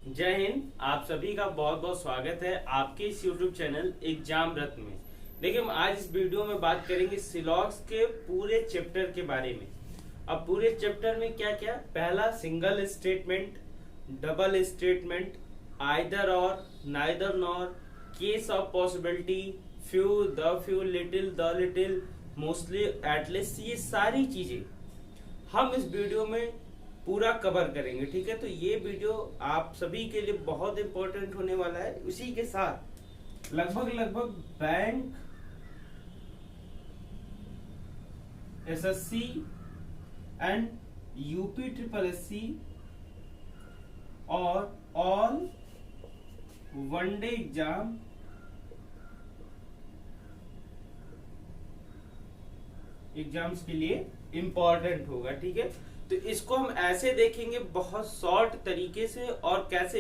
जय हिंद। आप सभी का बहुत बहुत स्वागत है आपके इस YouTube चैनल एग्जाम रत्न में। देखिए, हम आज इस वीडियो में बात करेंगे सिलॉक्स के पूरे चैप्टर के बारे में। अब पूरे चैप्टर में क्या क्या, पहला single statement, double statement, either or, neither nor, case of possibility, few, the few, little, the little, mostly, at least, ये सारी चीजें हम इस वीडियो में पूरा कवर करेंगे। ठीक है, तो ये वीडियो आप सभी के लिए बहुत इंपॉर्टेंट होने वाला है। उसी के साथ लगभग bank, SSC and UP triple SC और ऑल वनडे एग्जाम्स के लिए इंपॉर्टेंट होगा। ठीक है, तो इसको हम ऐसे देखेंगे बहुत शॉर्ट तरीके से, और कैसे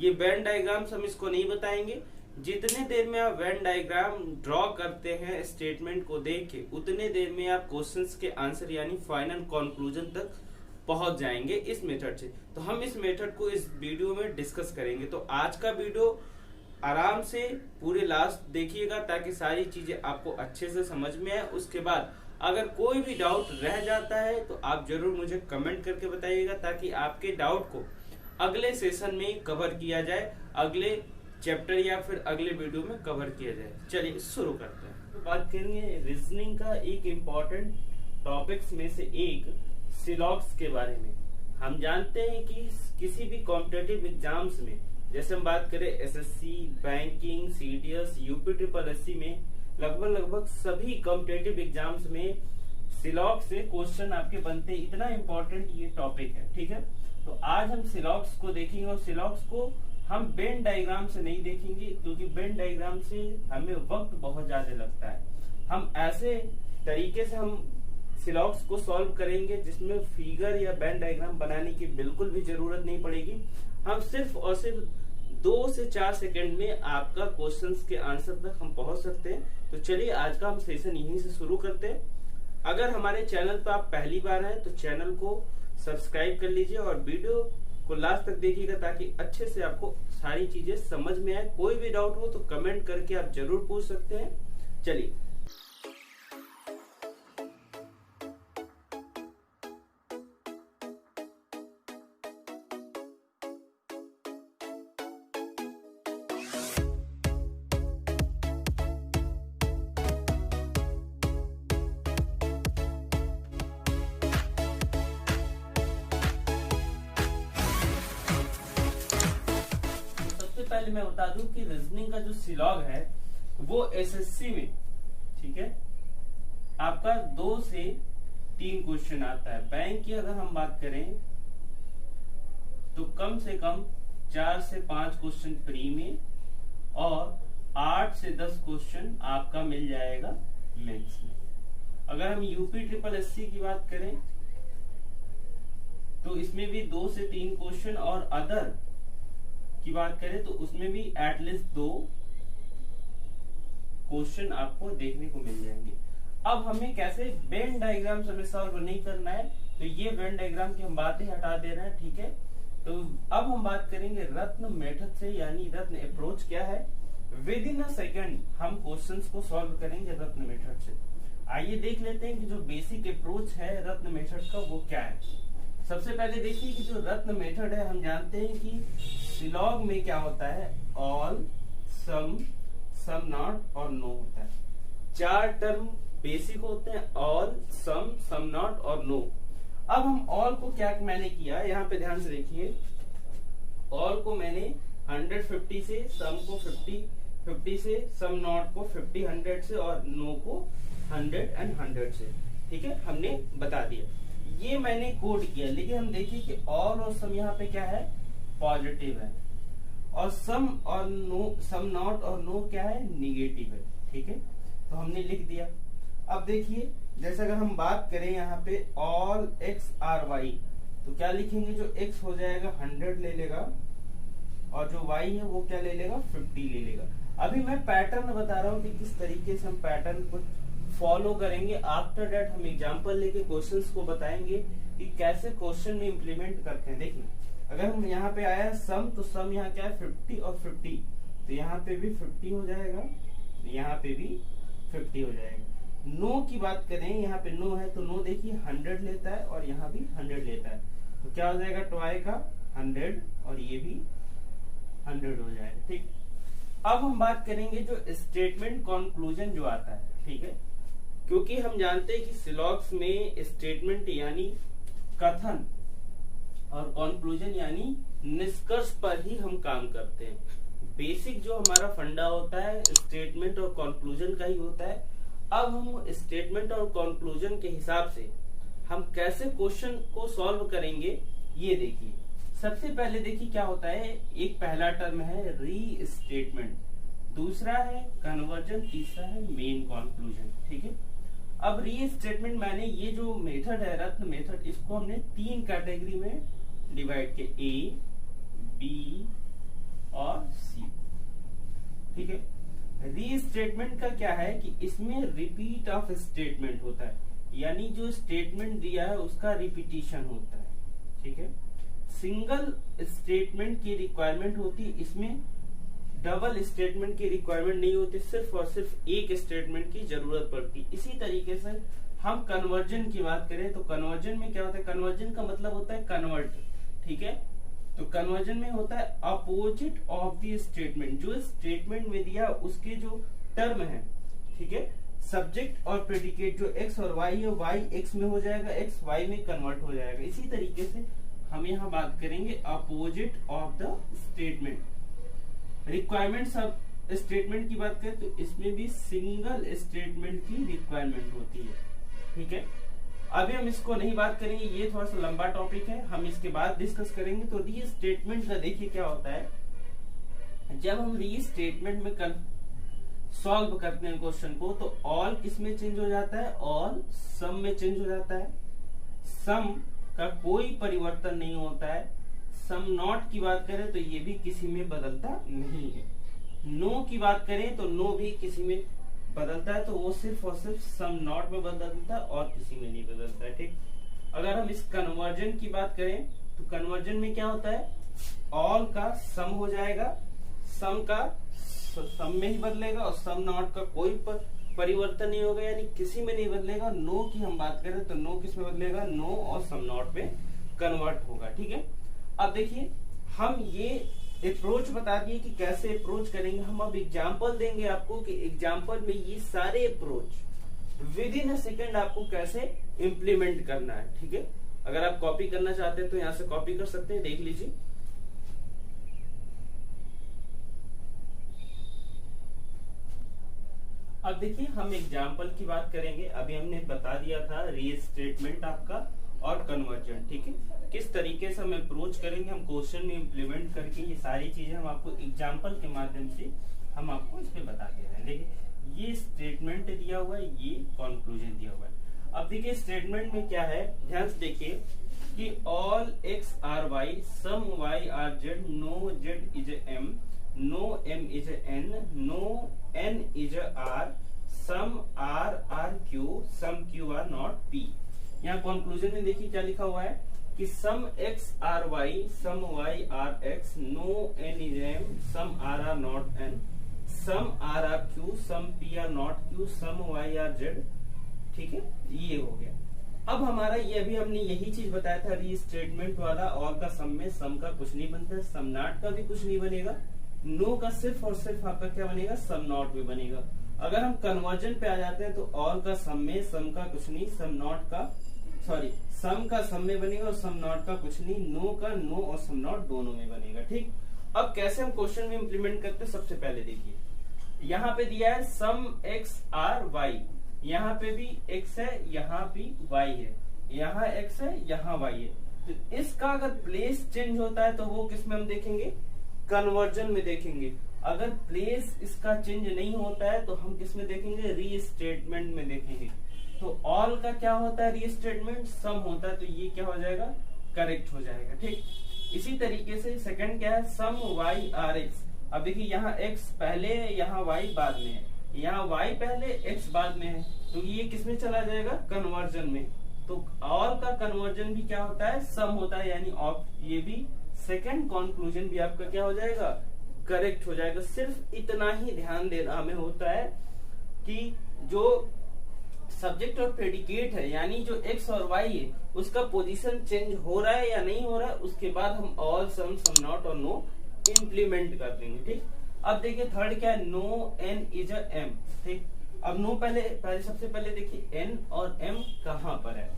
ये वेन डायग्राम्स हम इसको नहीं बताएंगे। जितने देर में आप वेन डायग्राम ड्रॉ करते हैं स्टेटमेंट को देख के, उतने देर में आप क्वेश्चंस के आंसर यानी फाइनल कंक्लूजन तक पहुंच जाएंगे इस मेथड से। तो हम इस मेथड को इस वीडियो में डिस्कस करेंगे। तो आज का वीडियो आराम से पूरे लास्ट देखिएगा ताकि सारी चीजें आपको अच्छे से समझ में आए। उसके बाद अगर कोई भी डाउट रह जाता है तो आप जरूर मुझे कमेंट करके बताइएगा, ताकि आपके डाउट को अगले सेशन में कवर किया जाए, अगले चैप्टर या फिर अगले वीडियो में कवर किया जाए। चलिए शुरू करते हैं। तो बात करेंगे रीजनिंग का एक इम्पॉर्टेंट टॉपिक्स में से एक सिलॉक्स के बारे में। हम जानते हैं कि किसी भी कॉम्पिटेटिव एग्जाम्स में, जैसे हम बात करें SSC, banking, CDS, UP triple SC में, लगभग सभी कॉम्पिटेटिव एग्जाम्स में सिलॉक्स से क्वेश्चन आपके बनते हैं। इतना इम्पोर्टेंट ये टॉपिक है। ठीक है, तो आज हम सिलॉक्स को देखेंगे, और सिलॉक्स को हम वेन डायग्राम से नहीं देखेंगे, क्योंकि वेन डायग्राम से हमें वक्त बहुत ज्यादा लगता है। हम ऐसे तरीके से हम सिलॉक्स को सॉल्व करेंगे जिसमें फिगर या वेन डायग्राम बनाने की बिल्कुल भी जरूरत नहीं पड़ेगी। हम सिर्फ और सिर्फ 2 से 4 सेकंड में आपका क्वेश्चंस के आंसर तक हम पहुंच सकते हैं। तो चलिए आज का हम सेशन यहीं से शुरू करते हैं। अगर हमारे चैनल पर आप पहली बार हैं तो चैनल को सब्सक्राइब कर लीजिए और वीडियो को लास्ट तक देखिएगा, ताकि अच्छे से आपको सारी चीजें समझ में आए। कोई भी डाउट हो तो कमेंट करके आप जरूर पूछ सकते हैं। चलिए, पहले मैं बता दूं कि रीजनिंग का जो सिलॉग है वो एसएससी में, ठीक है, आपका 2 से 3 क्वेश्चन आता है। बैंक की अगर हम बात करें तो कम से कम 4 से 5 क्वेश्चन प्री में, और 8 से 10 क्वेश्चन आपका मिल जाएगा मेंस में। अगर हम यूपी ट्रिपल एससी की बात करें तो इसमें भी 2 से 3 क्वेश्चन, और अदर की बात करें तो उसमें भी एटलीस्ट 2 क्वेश्चन आपको देखने को मिल जाएंगे। अब हमें कैसे वेन डायग्राम हमें सॉल्व नहीं करना है, तो ये वेन डायग्राम की हम बातें हटा दे रहे हैं। ठीक है, तो अब हम बात करेंगे रत्न मेथड से, यानी रत्न अप्रोच क्या है। विद इन अ सेकेंड हम क्वेश्चंस को सॉल्व करेंगे रत्न मेथड से। आइए देख लेते हैं कि जो बेसिक अप्रोच है रत्न मेथड का वो क्या है। सबसे पहले देखिए कि जो रत्न मेथड है, हम जानते हैं कि सिलॉग में क्या होता है, ऑल, सम, सम नॉट और नो होता है। 4 टर्म बेसिक होते हैं, ऑल, सम नॉट और नो। अब हम ऑल को क्या मैंने किया, यहाँ पे ध्यान से देखिए। ऑल को मैंने 150 से, सम को 50 से, सम नॉट को 50 100 से, और नो को 100 and 100 से। ठीक है, हमने बता दिया, ये मैंने कोड किया। लेकिन हम देखिए कि ऑल और सम यहाँ पे क्या है, पॉजिटिव है, और सम और नो, सम नॉट और नो क्या है, निगेटिव है। ठीक है, तो हमने लिख दिया। अब देखिए, जैसे अगर हम बात करें यहाँ पे ऑल एक्स आर वाई, तो क्या लिखेंगे, जो एक्स हो जाएगा 100 ले लेगा, और जो वाई है वो क्या ले लेगा, 50 ले लेगा। अभी मैं पैटर्न बता रहा हूँ कि किस तरीके से हम पैटर्न को फॉलो करेंगे। आफ्टर दैट हम एग्जांपल लेके क्वेश्चंस को बताएंगे कि कैसे क्वेश्चन में इंप्लीमेंट करते हैं। देखिए, अगर हम यहाँ पे आया सम, तो सम यहाँ क्या है 50 और 50, तो यहाँ पे भी 50 हो जाएगा, यहाँ पे भी 50 हो जाएगा। नो की बात करें, यहाँ पे नो है तो नो देखिए 100 लेता है और यहाँ भी 100 लेता है, तो क्या हो जाएगा टॉय का 100 और ये भी 100 हो जाएगा। ठीक, अब हम बात करेंगे जो स्टेटमेंट कंक्लूजन जो आता है, ठीक है, क्योंकि हम जानते हैं कि सिलॉक्स में स्टेटमेंट यानी कथन और कंक्लूजन यानी निष्कर्ष पर ही हम काम करते हैं। बेसिक जो हमारा फंडा होता है स्टेटमेंट और कंक्लूजन का ही होता है। अब हम स्टेटमेंट और कंक्लूजन के हिसाब से हम कैसे क्वेश्चन को सॉल्व करेंगे ये देखिए। सबसे पहले देखिए क्या होता है, एक पहला टर्म है री स्टेटमेंट, दूसरा है कन्वर्जन, तीसरा है मेन कंक्लूजन। ठीक है, अब री स्टेटमेंट मैंने ये जो मेथड है रत्न मेथड, इसको हमने 3 कैटेगरी में डिवाइड किया, ए, बी और सी। ठीक है, री स्टेटमेंट का क्या है कि इसमें रिपीट ऑफ स्टेटमेंट होता है, यानी जो स्टेटमेंट दिया है उसका रिपीटिशन होता है। ठीक है, सिंगल स्टेटमेंट की रिक्वायरमेंट होती है, इसमें डबल स्टेटमेंट की रिक्वायरमेंट नहीं होती, सिर्फ और सिर्फ एक स्टेटमेंट की जरूरत पड़ती। इसी तरीके से हम कन्वर्जन की बात करें तो कन्वर्जन में क्या होता है, कन्वर्जन का मतलब होता है कन्वर्ट। ठीक है, तो कन्वर्जन में होता है अपोजिट ऑफ द स्टेटमेंट, जो स्टेटमेंट में दिया उसके जो टर्म है, ठीक है, सब्जेक्ट और प्रेडिकेट जो एक्स और वाई है, वाई एक्स में हो जाएगा, एक्स वाई में कन्वर्ट हो जाएगा। इसी तरीके से हम यहाँ बात करेंगे opposite of the statement. Requirement सब स्टेटमेंट की बात करें तो इसमें भी सिंगल स्टेटमेंट की रिक्वायरमेंट होती है। ठीक है, अभी हम इसको नहीं बात करेंगे, ये थोड़ा सा लंबा टॉपिक है, हम इसके बाद डिस्कस करेंगे। तो री स्टेटमेंट का देखिए क्या होता है, जब हम री स्टेटमेंट में सॉल्व करते हैं क्वेश्चन को, तो ऑल किस में चेंज हो जाता है, ऑल सम में चेंज हो जाता है। सम का कोई परिवर्तन नहीं होता है। सम नॉट की बात करें तो ये भी किसी में बदलता नहीं है। नो की बात करें तो नो भी किसी में बदलता है, तो वो सिर्फ और सिर्फ सम नॉट में बदलता है और किसी में नहीं बदलता है। ठीक, अगर हम इस कन्वर्जन की बात करें तो कन्वर्जन में क्या होता है, ऑल का सम हो जाएगा, सम का सम में ही बदलेगा और सम नॉट का कोई परिवर्तन नहीं होगा, यानी किसी में नहीं बदलेगा। नो की हम बात करें तो नो किस में बदलेगा, नो और सम नॉट में कन्वर्ट होगा। ठीक है, अब देखिए हम ये अप्रोच बता दिए कि कैसे अप्रोच करेंगे। हम अब एग्जांपल देंगे आपको कि एग्जांपल में ये सारे approach with in a second आपको कैसे इंप्लीमेंट करना है। ठीक है, अगर आप कॉपी करना चाहते हैं तो यहां से कॉपी कर सकते हैं, देख लीजिए। अब देखिए हम एग्जाम्पल की बात करेंगे। अभी हमने बता दिया था री स्टेटमेंट आपका और कन्वर्जन। ठीक है, किस तरीके से हम अप्रोच करेंगे, हम क्वेश्चन में इम्प्लीमेंट करके ये सारी चीजें हम आपको एग्जाम्पल के माध्यम से हम आपको इस पे बता दे रहे हैं। देखिए ये स्टेटमेंट दिया हुआ है, ये कंक्लूजन दिया हुआ है। अब देखिए स्टेटमेंट में क्या है, ध्यान से देखिए कि all X are Y, some Y are Z, no Z is M, no M is N, no N is R, some R are Q, some Q are not P. यहाँ कंक्लूजन में देखिए क्या लिखा हुआ है कि some X are Y, some Y are x, no N is M, some R are not N, some R are Q, some P are not Q, some Y are Z. ठीक है, ये हो गया। अब हमारा ये अभी हमने यही चीज बताया था री स्टेटमेंट वाला, ऑल का सम में सम का कुछ नहीं बनता, सम नॉट का भी कुछ नहीं बनेगा, नो का सिर्फ और सिर्फ आपका क्या बनेगा, सम नॉट भी बनेगा। अगर हम कन्वर्जन पे आ जाते हैं तो ऑल का सम में सम का कुछ नहीं, सम नॉट का सॉरी सम का सम में बनेगा और सम नॉट का कुछ नहीं, नो का नो और सम नॉट दोनों में बनेगा। ठीक, अब कैसे हम क्वेश्चन में इंप्लीमेंट करते हैं, सबसे पहले देखिए यहाँ पे दिया है सम एक्स आर वाई, यहाँ पे भी एक्स है, यहाँ भी वाई है, यहाँ एक्स है, यहाँ वाई है। तो इसका अगर प्लेस चेंज होता है तो वो किस में हम देखेंगे, कन्वर्जन में देखेंगे। अगर प्लेस इसका चेंज नहीं होता है तो हम किस में देखेंगे, री स्टेटमेंट में देखेंगे। तो ऑल का क्या होता है, री स्टेटमेंट सम होता है, तो ये क्या हो जाएगा, करेक्ट हो जाएगा। ठीक, इसी तरीके से सेकंड क्या है, सम वाई आर एक्स। अब देखिए यहाँ एक्स पहले है, यहाँ वाई बाद में है, यहाँ वाई पहले एक्स बाद में है, तो ये किस में चला जाएगा, कन्वर्जन में। तो ऑल का कन्वर्जन भी क्या होता है, सम होता है, यानी ये भी सेकंड कंक्लूजन भी आपका क्या हो जाएगा, करेक्ट हो जाएगा। सिर्फ इतना ही ध्यान देना हमें होता है कि जो सब्जेक्ट और प्रेडिकेट है, यानी जो एक्स और वाई है, उसका पोजीशन चेंज हो रहा है या नहीं हो रहा है, उसके बाद हम ऑल, सम, सम नॉट और नो इंप्लीमेंट कर देंगे। ठीक, अब देखिए थर्ड क्या है, no N is a M. ठीक, अब नो पहले सबसे पहले देखिए एन और एम कहाँ पर है,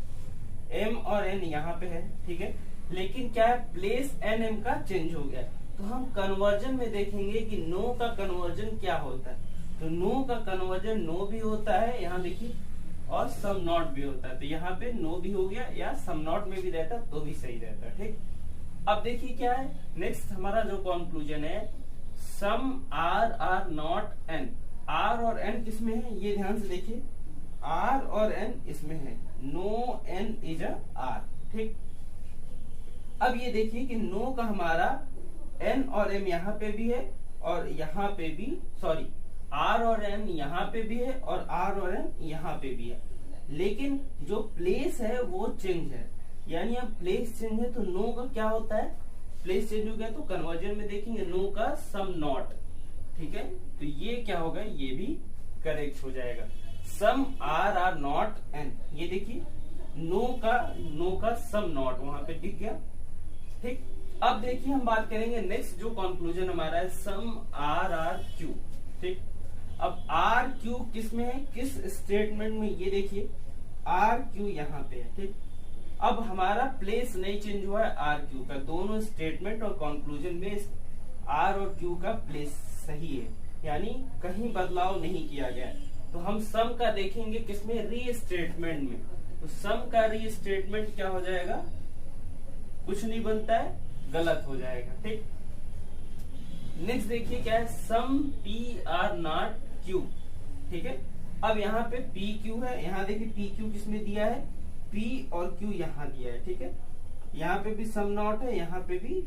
एम और एन यहाँ पे है। ठीक है, लेकिन क्या है, प्लेस एन एम का चेंज हो गया। तो हम कन्वर्जन में देखेंगे कि नो का कन्वर्जन क्या होता है। तो नो का कन्वर्जन नो भी होता है, यहाँ देखिए, और सम नॉट भी होता है। तो यहाँ पे नो भी हो गया, या सम नॉट में भी रहता तो भी सही रहता। ठीक, अब देखिए क्या है नेक्स्ट हमारा जो कंक्लूजन है, some R not N. R और एन किसमें है, ये ध्यान से देखिए, आर और एन इसमें है, no N is a R. ठीक, अब ये देखिए कि नो का हमारा एन और एम यहाँ पे भी है, और यहाँ पे भी, सॉरी, आर और एन यहाँ पे भी है, और आर और एन यहाँ पे भी है, लेकिन जो प्लेस है वो चेंज है। यानी अब प्लेस चेंज है तो नो का क्या होता है, प्लेस चेंज हो गया तो कन्वर्जन में देखेंगे नो का सम नॉट। ठीक है, तो ये क्या होगा, ये भी करेक्ट हो जाएगा। सम आर नॉट एन, ये देखिए नो का सम नॉट वहां पे दिख गया। ठीक, अब देखिए हम बात करेंगे नेक्स्ट जो कंक्लूजन हमारा है, सम आर क्यू। ठीक, अब आर क्यू किस में है, किस स्टेटमेंट में, ये देखिए आर क्यू यहाँ पे है। ठीक, अब हमारा प्लेस नहीं चेंज हुआ है आर क्यू का, दोनों स्टेटमेंट और कंक्लूजन में आर और क्यू का प्लेस सही है, यानी कहीं बदलाव नहीं किया गया है। तो हम सम का देखेंगे किसमें, री स्टेटमेंट में। तो सम का री स्टेटमेंट क्या हो जाएगा, कुछ नहीं बनता है, गलत हो जाएगा। ठीक, नेक्स्ट देखिए क्या है, सम पी आर नॉट क्यू। ठीक है, अब यहाँ पे पी क्यू है, यहाँ देखिए पी क्यू किसमें दिया है, पी और क्यू यहाँ दिया है। ठीक है, यहाँ पे भी सम नॉट है, यहाँ पे भी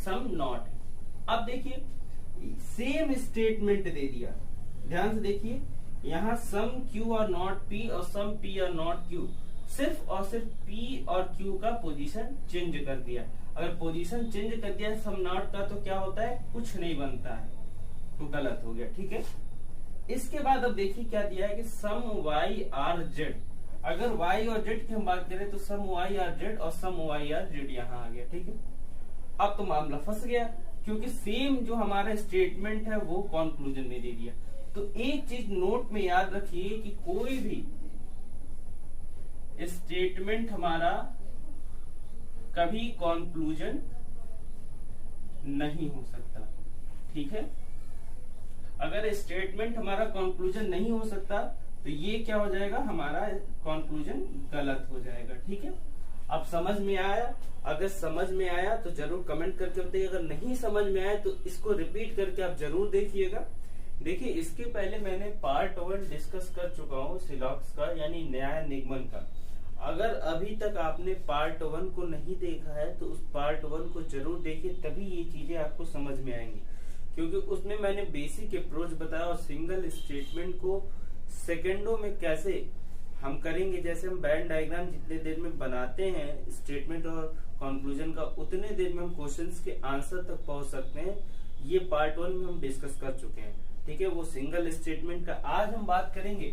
सम नॉट है। अब देखिए सेम स्टेटमेंट दे दिया, ध्यान से देखिए, यहाँ सम क्यू और नॉट पी और सम पी और नॉट क्यू, सिर्फ और सिर्फ पी और क्यू का पोजीशन चेंज कर दिया। अगर पोजीशन चेंज कर दिया सम नॉट का तो क्या होता है, कुछ नहीं बनता है, तो गलत हो गया। ठीक है, इसके बाद अब देखिए क्या दिया है कि सम वाई आर जेड। अगर वाई और जेड की हम बात करें तो सम वाई आर जेड और सम वाई आर जेड यहाँ आ गया। ठीक है, अब तो मामला फंस गया, क्योंकि सेम जो हमारा स्टेटमेंट है वो कंक्लूजन में दे दिया। तो एक चीज नोट में याद रखिए कि कोई भी स्टेटमेंट हमारा कभी कंक्लूजन नहीं हो सकता। ठीक है, अगर स्टेटमेंट हमारा कंक्लूजन नहीं हो सकता तो ये क्या हो जाएगा, हमारा कंक्लूजन गलत हो जाएगा। ठीक है, अब समझ में आया, अगर समझ में आया तो जरूर कमेंट करके बताइए, अगर नहीं समझ में आया तो इसको रिपीट करके आप जरूर देखिएगा। देखिए इसके पहले मैंने पार्ट 1 डिस्कस कर चुका हूँ सिलॉक्स का, यानी न्याय निगमन का। अगर अभी तक आपने पार्ट 1 को नहीं देखा है तो उस पार्ट 1 को जरूर देखिए, तभी ये चीजें आपको समझ में आएंगी, क्योंकि उसमें मैंने बेसिक अप्रोच बताया और सिंगल स्टेटमेंट को सेकेंडों में कैसे हम करेंगे। जैसे हम बैंड डायग्राम जितने देर में बनाते हैं स्टेटमेंट और कंक्लूजन का, उतने देर में हम क्वेश्चंस के आंसर तक पहुंच सकते हैं। ये पार्ट 1 में हम डिस्कस कर चुके हैं। ठीक है, वो सिंगल स्टेटमेंट का। आज हम बात करेंगे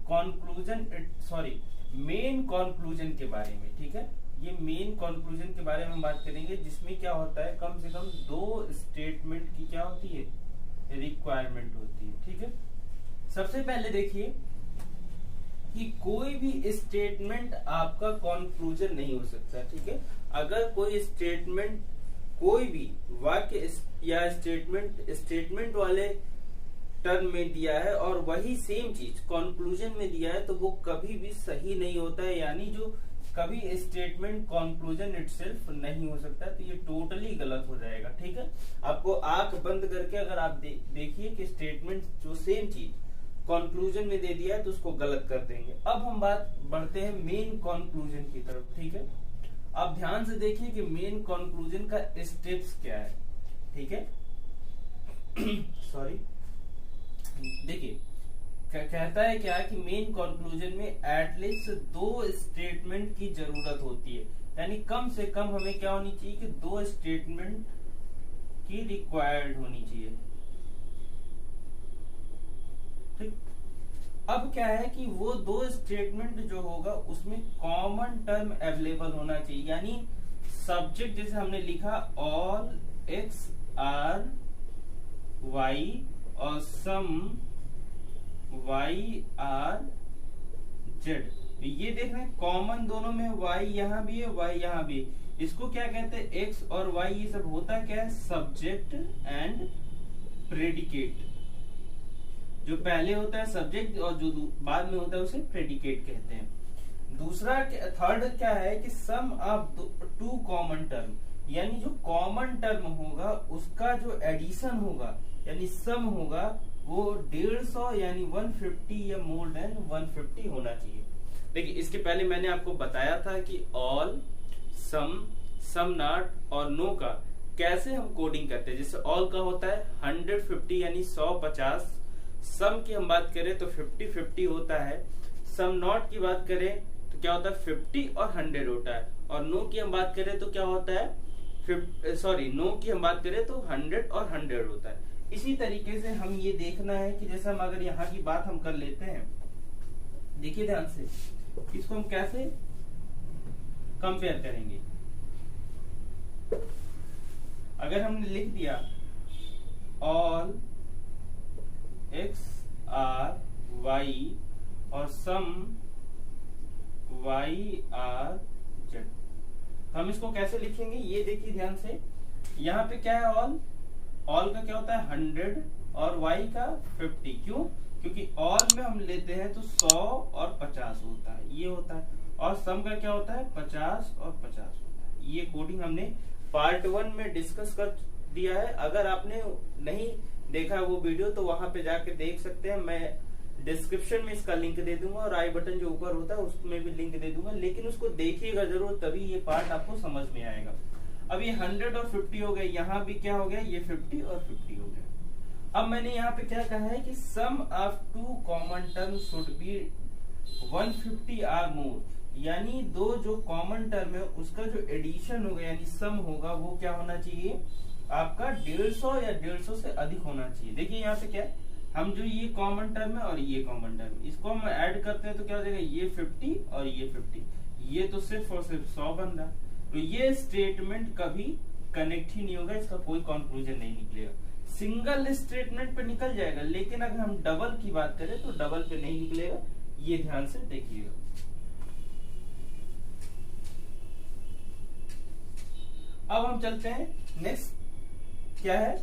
कंक्लूजन, सॉरी मेन कंक्लूजन के बारे में। ठीक है, ये मेन कंक्लूजन के बारे में हम बात करेंगे, जिसमें क्या होता है, कम से कम 2 स्टेटमेंट की क्या होती है, रिक्वायरमेंट होती है। ठीक है, सबसे पहले देखिए कि कोई भी स्टेटमेंट आपका कंक्लूजन नहीं हो सकता। ठीक है, अगर कोई स्टेटमेंट, कोई भी वाक्य या स्टेटमेंट वाले टर्म में दिया है और वही सेम चीज कंक्लूजन में दिया है तो वो कभी भी सही नहीं होता है, यानी जो कभी स्टेटमेंट कंक्लूजन इटसेल्फ नहीं हो सकता, तो ये टोटली गलत हो जाएगा। ठीक है, आपको आंख बंद करके अगर आप देखिए कि स्टेटमेंट जो सेम चीज कंक्लूजन में दे दिया है तो उसको गलत कर देंगे। अब हम बात बढ़ते हैं मेन कंक्लूजन की तरफ। ठीक है, अब ध्यान से देखिए कि मेन कंक्लूजन का स्टेप्स क्या है। ठीक है, सॉरी, देखिए कहता है क्या कि मेन कंक्लूजन में एटलीस्ट 2 स्टेटमेंट की जरूरत होती है। यानी कम से कम हमें क्या होनी चाहिए कि 2 स्टेटमेंट की रिक्वायर्ड होनी चाहिए। ठीक, अब क्या है कि वो 2 स्टेटमेंट जो होगा उसमें कॉमन टर्म अवेलेबल होना चाहिए, यानी सब्जेक्ट जैसे हमने लिखा ऑल एक्स आर वाई और सम वाई आर जेड, ये देख रहे हैं कॉमन दोनों में वाई यहाँ भी है वाई यहाँ भी है। इसको क्या कहते हैं, एक्स और वाई ये सब होता क्या है, सब्जेक्ट एंड प्रेडिकेट। जो पहले होता है सब्जेक्ट और जो बाद में होता है उसे प्रेडिकेट कहते हैं। दूसरा थर्ड क्या है कि सम ऑफ 2 कॉमन टर्म, यानी जो कॉमन टर्म होगा उसका जो एडिशन होगा यानी सम होगा वो 150 यानी 150 या मोर देन 150 होना चाहिए। देखिए इसके पहले मैंने आपको बताया था कि ऑल, सम नॉट और नो का कैसे हम कोडिंग करते हैं। जैसे ऑल का होता है 150 यानी 150, सम की हम बात करें तो 50-50 होता है, सम नॉट की बात करें तो क्या होता है 50 और 100 होता है, और नो की हम बात करें तो क्या होता है नो की हम बात करें तो 100 और 100 होता है। इसी तरीके से हम ये देखना है कि जैसे हम अगर यहाँ की बात हम कर लेते हैं, देखिए ध्यान से, इसको हम कैसे कंपेयर करेंगे। अगर हमने लिख दिया ऑल एक्स आर वाई और सम वाई आर जेड, हम इसको कैसे लिखेंगे ये देखिए ध्यान से। यहाँ पे क्या है ऑल का क्या होता है 100 और y का 50, क्यों, क्योंकि ऑल में हम लेते हैं तो 100 और 50 होता है, ये होता है, और सम का क्या होता है 50 और 50 होता है। ये कोडिंग हमने पार्ट 1 में डिस्कस कर दिया है। अगर आपने नहीं देखा वो वीडियो तो वहां पे जाके देख सकते हैं, मैं डिस्क्रिप्शन में इसका लिंक दे दूंगा और आई बटन जो ऊपर होता है उसमें भी लिंक दे दूंगा, लेकिन उसको देखिएगा जरूर, तभी ये पार्ट आपको समझ में आएगा। अब ये 100 और 50 हो गए, यहाँ भी क्या हो गया, ये 50 और 50 हो गया। अब मैंने यहाँ पे क्या कहा है कि sum of 2 common term should be 150 or more, यानी 2 जो कॉमन टर्म है उसका जो एडिशन होगा यानी सम होगा वो क्या होना चाहिए आपका 150 या 150 से अधिक होना चाहिए। देखिए यहाँ पे क्या है, हम जो ये कॉमन टर्म है और ये कॉमन टर्म, इसको हम ऐड करते हैं तो क्या हो जाएगा, ये 50 और ये 50, ये तो सिर्फ और सिर्फ 100 बन रहा। तो ये स्टेटमेंट कभी कनेक्ट ही नहीं होगा, इसका कोई कंक्लूजन नहीं निकलेगा। सिंगल स्टेटमेंट पे निकल जाएगा, लेकिन अगर हम डबल की बात करें तो डबल पे नहीं निकलेगा, ये ध्यान से देखिएगा। अब हम चलते हैं नेक्स्ट, क्या है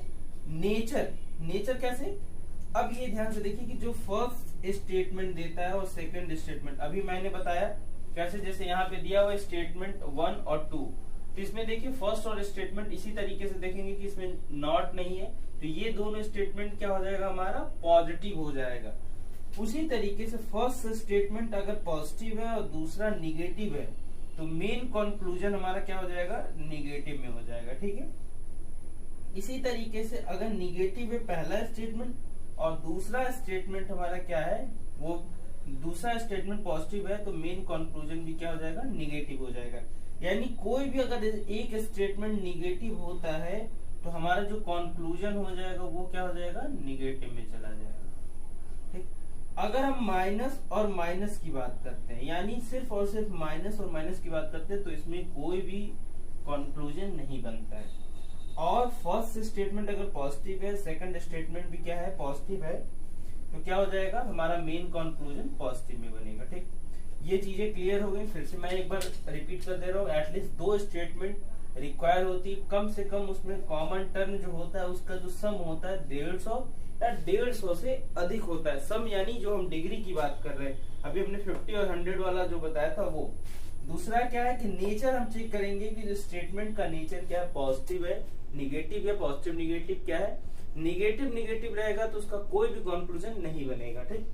नेचर। नेचर कैसे, अब ये ध्यान से देखिए कि जो फर्स्ट स्टेटमेंट देता है और सेकंड स्टेटमेंट, अभी मैंने बताया कैसे, जैसे यहाँ पे दिया हुआ स्टेटमेंट 1 और 2, तो इसमें देखिए फर्स्ट और स्टेटमेंट इसी तरीके से देखेंगे कि इसमें नॉट नहीं है, तो ये दोनों स्टेटमेंट क्या हो जाएगा हमारा पॉजिटिव हो जाएगा। उसी तरीके से फर्स्ट स्टेटमेंट अगर पॉजिटिव है और दूसरा निगेटिव है तो मेन कंक्लूजन हमारा क्या हो जाएगा, निगेटिव में हो जाएगा। ठीक है, इसी तरीके से अगर निगेटिव है पहला स्टेटमेंट और दूसरा स्टेटमेंट हमारा क्या है, वो दूसरा स्टेटमेंट पॉजिटिव है तो मेन कंक्लूजन भी क्या हो जाएगा, निगेटिव हो जाएगा। यानी कोई भी अगर एक स्टेटमेंट निगेटिव होता है तो हमारा जो कंक्लूजन हो जाएगा वो क्या हो जाएगा, निगेटिव में चला जाएगा। ठीक, अगर हम माइनस और माइनस की बात करते हैं, यानी सिर्फ और सिर्फ माइनस और माइनस की बात करते हैं, तो इसमें कोई भी कंक्लूजन नहीं बनता है। और फर्स्ट स्टेटमेंट अगर पॉजिटिव है, सेकंड स्टेटमेंट भी क्या है, पॉजिटिव है, तो क्या हो जाएगा, हमारा मेन कंक्लूजन पॉजिटिव में बनेगा। ठीक, ये चीजें क्लियर हो गई। फिर से मैं एक बार रिपीट कर दे रहा हूँ, एटलीस्ट 2 स्टेटमेंट रिक्वायर होती है, कम से कम उसमें कॉमन टर्म जो होता है उसका जो सम होता है 150 या 150 से अधिक होता है। सम यानी जो हम डिग्री की बात कर रहे हैं, अभी हमने 50 और 100 वाला जो बताया था वो। दूसरा क्या है कि नेचर हम चेक करेंगे कि जो स्टेटमेंट का नेचर क्या है, पॉजिटिव है, निगेटिव है, पॉजिटिव निगेटिव क्या है, निगेटिव रहेगा तो उसका कोई भी कंक्लूजन नहीं बनेगा। ठीक,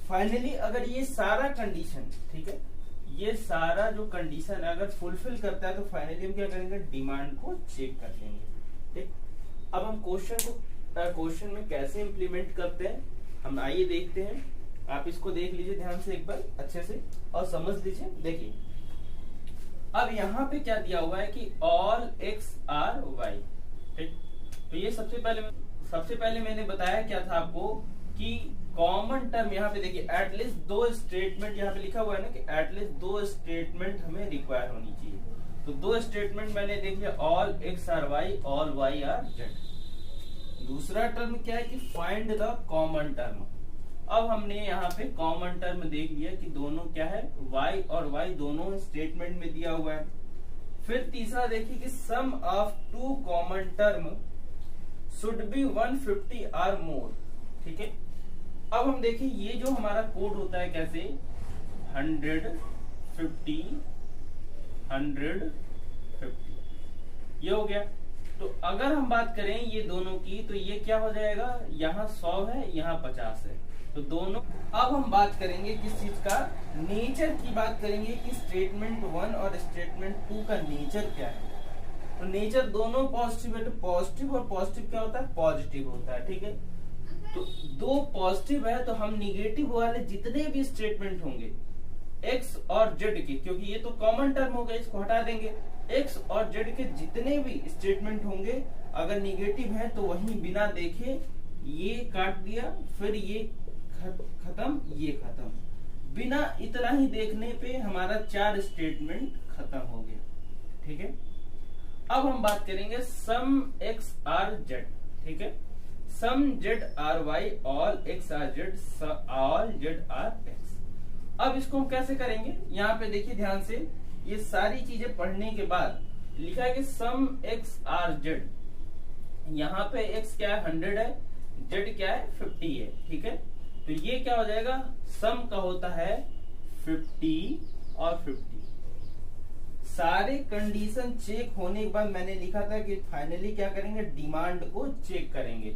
फाइनली अगर ये सारा कंडीशन, ठीक है, ये सारा जो कंडीशन अगर फुलफिल करता है तो फाइनली हम क्या करेंगे, डिमांड को चेक कर लेंगे। ठीक, अब हम क्वेश्चन में कैसे इंप्लीमेंट करते हैं हम आइए देखते हैं। आप इसको देख लीजिए ध्यान से एक बार अच्छे से और समझ लीजिए। देखिए अब यहाँ पे क्या दिया हुआ है कि ऑल एक्स आर वाई, ठीक। तो ये सबसे पहले मैंने बताया क्या था आपको कि कॉमन टर्म यहाँ पे देखिए एटलीस्ट दो स्टेटमेंट यहाँ पे लिखा हुआ है ना कि एटलीस्ट दो स्टेटमेंट हमें रिक्वायर होनी चाहिए। तो दो स्टेटमेंट मैंने देख लिया, all X are Y, all Y are Z. दूसरा टर्म क्या है कि फाइंड द कॉमन टर्म। अब हमने यहाँ पे कॉमन टर्म देख लिया कि दोनों क्या है, y और y दोनों स्टेटमेंट में दिया हुआ है। फिर तीसरा देखिए कि sum of two common term should be 150 or मोर, ठीक है। अब हम देखिए ये जो हमारा कोड होता है कैसे 100 50 100 50 ये हो गया। तो अगर हम बात करें ये दोनों की तो ये क्या हो जाएगा, यहाँ 100 है यहाँ 50 है, तो दोनों। अब हम बात करेंगे किस चीज का, नेचर की बात करेंगे कि स्टेटमेंट 1 और स्टेटमेंट 2 का नेचर क्या है। तो नेचर दोनों पॉजिटिव है, तो पॉजिटिव और पॉजिटिव क्या होता है, पॉजिटिव होता है, ठीक है। तो दो पॉजिटिव है तो हम निगेटिव वाले जितने भी स्टेटमेंट होंगे एक्स और जेड के, क्योंकि ये तो कॉमन टर्म हो गया इसको हटा देंगे, एक्स और जेड के जितने भी स्टेटमेंट होंगे अगर निगेटिव है तो वहीं बिना देखे ये काट दिया, फिर ये खत्म, ये खत्म, बिना इतना ही देखने पे हमारा 4 स्टेटमेंट खत्म हो गया, ठीक है। अब हम बात करेंगे सम एक्स आर जेड, ठीक है। Some Z are Y, all X are Z, all Z are X. अब इसको हम कैसे करेंगे, यहाँ पे देखिए ध्यान से, ये सारी चीजें पढ़ने के बाद लिखा है कि सम एक्स आर जेड, यहाँ पे एक्स क्या है 100 है, जेड क्या है 50 है, ठीक है। तो ये क्या हो जाएगा, सम का होता है 50 और 50। सारे कंडीशन चेक होने के बाद मैंने लिखा था कि फाइनली क्या करेंगे, डिमांड को चेक करेंगे।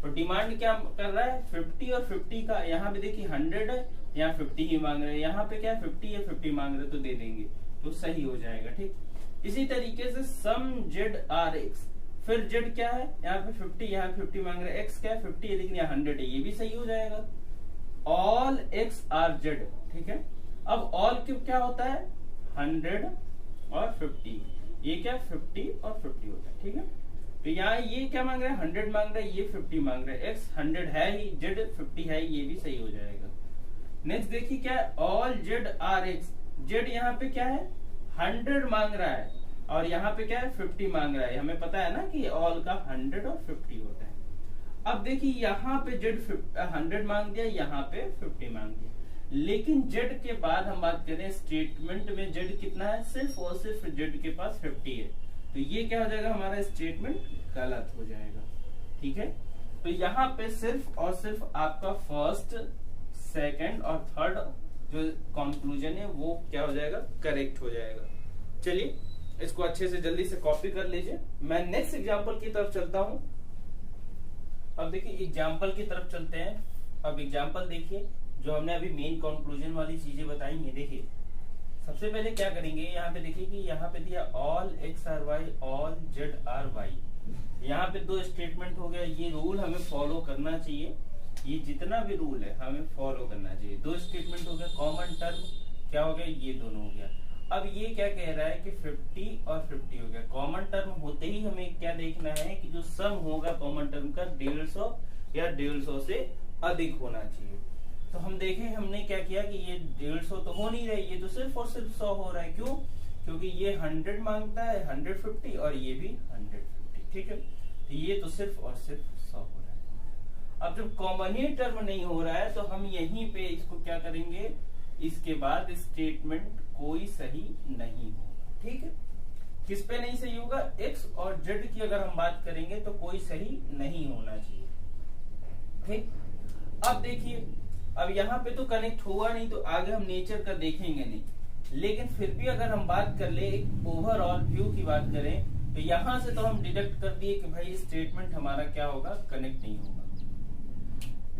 तो डिमांड क्या कर रहा है 50 और 50 का, यहाँ पे देखिए 100 है, यहाँ 50 ही मांग रहे हैं, यहाँ पे क्या 50 है 50 मांग रहे तो दे देंगे, तो सही हो जाएगा, ठीक। इसी तरीके से सम जेड आर एक्स, फिर जेड क्या है यहाँ पे 50, यहाँ 50 मांग रहे हैं, एक्स क्या है 50 है लेकिन यहाँ 100 है, ये भी सही हो जाएगा। ऑल एक्स आर जेड, ठीक है। अब ऑल क्यूब क्या होता है 100 और 50, ये क्या 50 और 50 होता है, ठीक है। तो यहाँ ये क्या मांग रहे हैं 100 मांग रहे हैं, ये 50 मांग रहे हैं, एक्स 100 है ही, जेड 50 है, ये भी सही हो जाएगा। नेक्स्ट देखिए क्या है all Z are X, Z यहाँ पे क्या है 100 मांग रहा है और यहाँ पे क्या है 50 मांग रहा है, हमें पता है ना कि ऑल का 100 और 50 होता है। अब देखिए यहाँ पे जेड 100 मांग दिया, यहाँ पे 50 मांग दिया, लेकिन जेड के बाद हम बात करें स्टेटमेंट में जेड कितना है, सिर्फ और सिर्फ जेड के पास 50 है, तो ये क्या हो जाएगा हमारा स्टेटमेंट गलत हो जाएगा, ठीक है। तो यहाँ पे सिर्फ और सिर्फ आपका फर्स्ट सेकंड और थर्ड जो कंक्लूजन है वो क्या हो जाएगा, करेक्ट हो जाएगा। चलिए इसको अच्छे से जल्दी से कॉपी कर लीजिए। मैं नेक्स्ट एग्जांपल की तरफ चलता हूं। अब देखिए एग्जांपल की तरफ चलते हैं। अब एग्जांपल देखिए जो हमने अभी मेन कंक्लूजन वाली चीजें बताई है। देखिए सबसे पहले क्या करेंगे, यहाँ पे देखिए कि यहाँ पे दिया all X are Y, all Z are Y, यहाँ पे दो स्टेटमेंट हो गया। ये रूल हमें फॉलो करना चाहिए, ये जितना भी रूल है हमें फॉलो करना चाहिए। दो स्टेटमेंट हो गया, कॉमन टर्म क्या हो गया, ये दोनों हो गया। अब ये क्या कह रहा है कि 50 और 50 हो गया। कॉमन टर्म होते ही हमें क्या देखना है कि जो सम होगा कॉमन टर्म का 150 या 150 से अधिक होना चाहिए। तो हम देखें हमने क्या किया कि ये 150 तो हो नहीं रही, ये तो सिर्फ और सिर्फ 100 हो रहा है। क्यों? क्योंकि ये 100 मांगता है, 150 और ये भी 150, ठीक है। तो ये तो सिर्फ और सिर्फ 100 हो रहा है। अब जब कॉमन ही टर्म नहीं हो रहा है तो हम यहीं पे इसको क्या करेंगे, इसके बाद स्टेटमेंट कोई सही नहीं होगा, ठीक है। किस पे नहीं सही होगा, एक्स और जेड की अगर हम बात करेंगे तो कोई सही नहीं होना चाहिए, ठीक। अब देखिए अब यहाँ पे तो कनेक्ट हुआ नहीं तो आगे हम नेचर का देखेंगे नहीं, लेकिन फिर भी अगर हम बात कर ले एक ओवरऑल व्यू की बात करें तो यहाँ से तो हम डिडक्ट कर दिए कि भाई स्टेटमेंट हमारा क्या होगा, कनेक्ट नहीं होगा।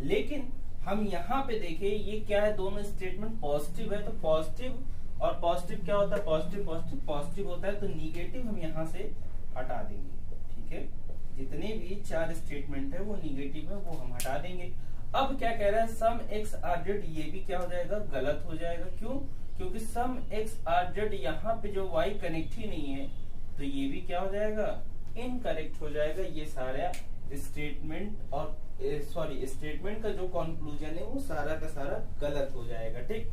लेकिन हम यहाँ पे देखें ये क्या है, दोनों स्टेटमेंट पॉजिटिव है, तो पॉजिटिव और पॉजिटिव क्या होता है, पॉजिटिव पॉजिटिव पॉजिटिव होता है, तो निगेटिव हम यहाँ से हटा देंगे, ठीक है। जितने भी 4 स्टेटमेंट है वो निगेटिव है, वो हम हटा देंगे। अब क्या कह रहा है, सम एक्स आर जेड, ये भी क्या हो जाएगा, गलत हो जाएगा। क्यों? क्योंकि सम एक्स आर जेड यहाँ पे जो y कनेक्ट ही नहीं है तो ये भी क्या हो जाएगा, इनकरेक्ट हो जाएगा। ये सारा स्टेटमेंट और स्टेटमेंट का जो कंक्लूजन है वो सारा का सारा गलत हो जाएगा। ठीक,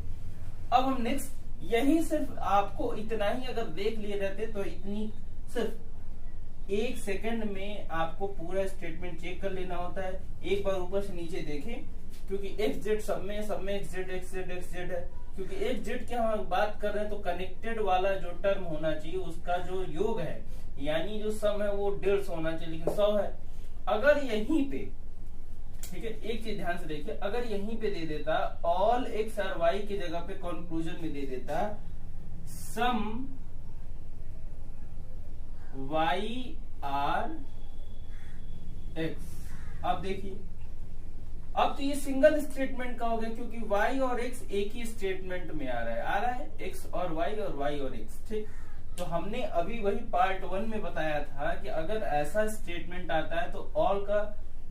अब हम नेक्स्ट यही सिर्फ आपको इतना ही अगर देख लिए रहते तो इतनी सिर्फ 1 सेकंड में आपको पूरा स्टेटमेंट चेक कर लेना होता है। एक बार ऊपर से नीचे देखें, क्योंकि एक्स जेड सब में एक्स जेड है, क्योंकि एक्स जेड की हम बात कर रहे हैं तो कनेक्टेड वाला जो टर्म होना चाहिए उसका जो योग है यानी जो सम है वो 150 होना चाहिए, लेकिन 100 है। अगर यहीं पे, ठीक है, एक चीज ध्यान से देखिए, अगर यहीं पे दे देता ऑल एक्स और वाई की जगह पे कंक्लूजन में दे देता सम वाई आर एक्स, अब देखिए अब तो ये सिंगल स्टेटमेंट का हो गया, क्योंकि y और x एक ही स्टेटमेंट में आ रहा है x और y और x। ठीक, तो हमने अभी वही पार्ट 1 में बताया था कि अगर ऐसा स्टेटमेंट आता है तो ऑल का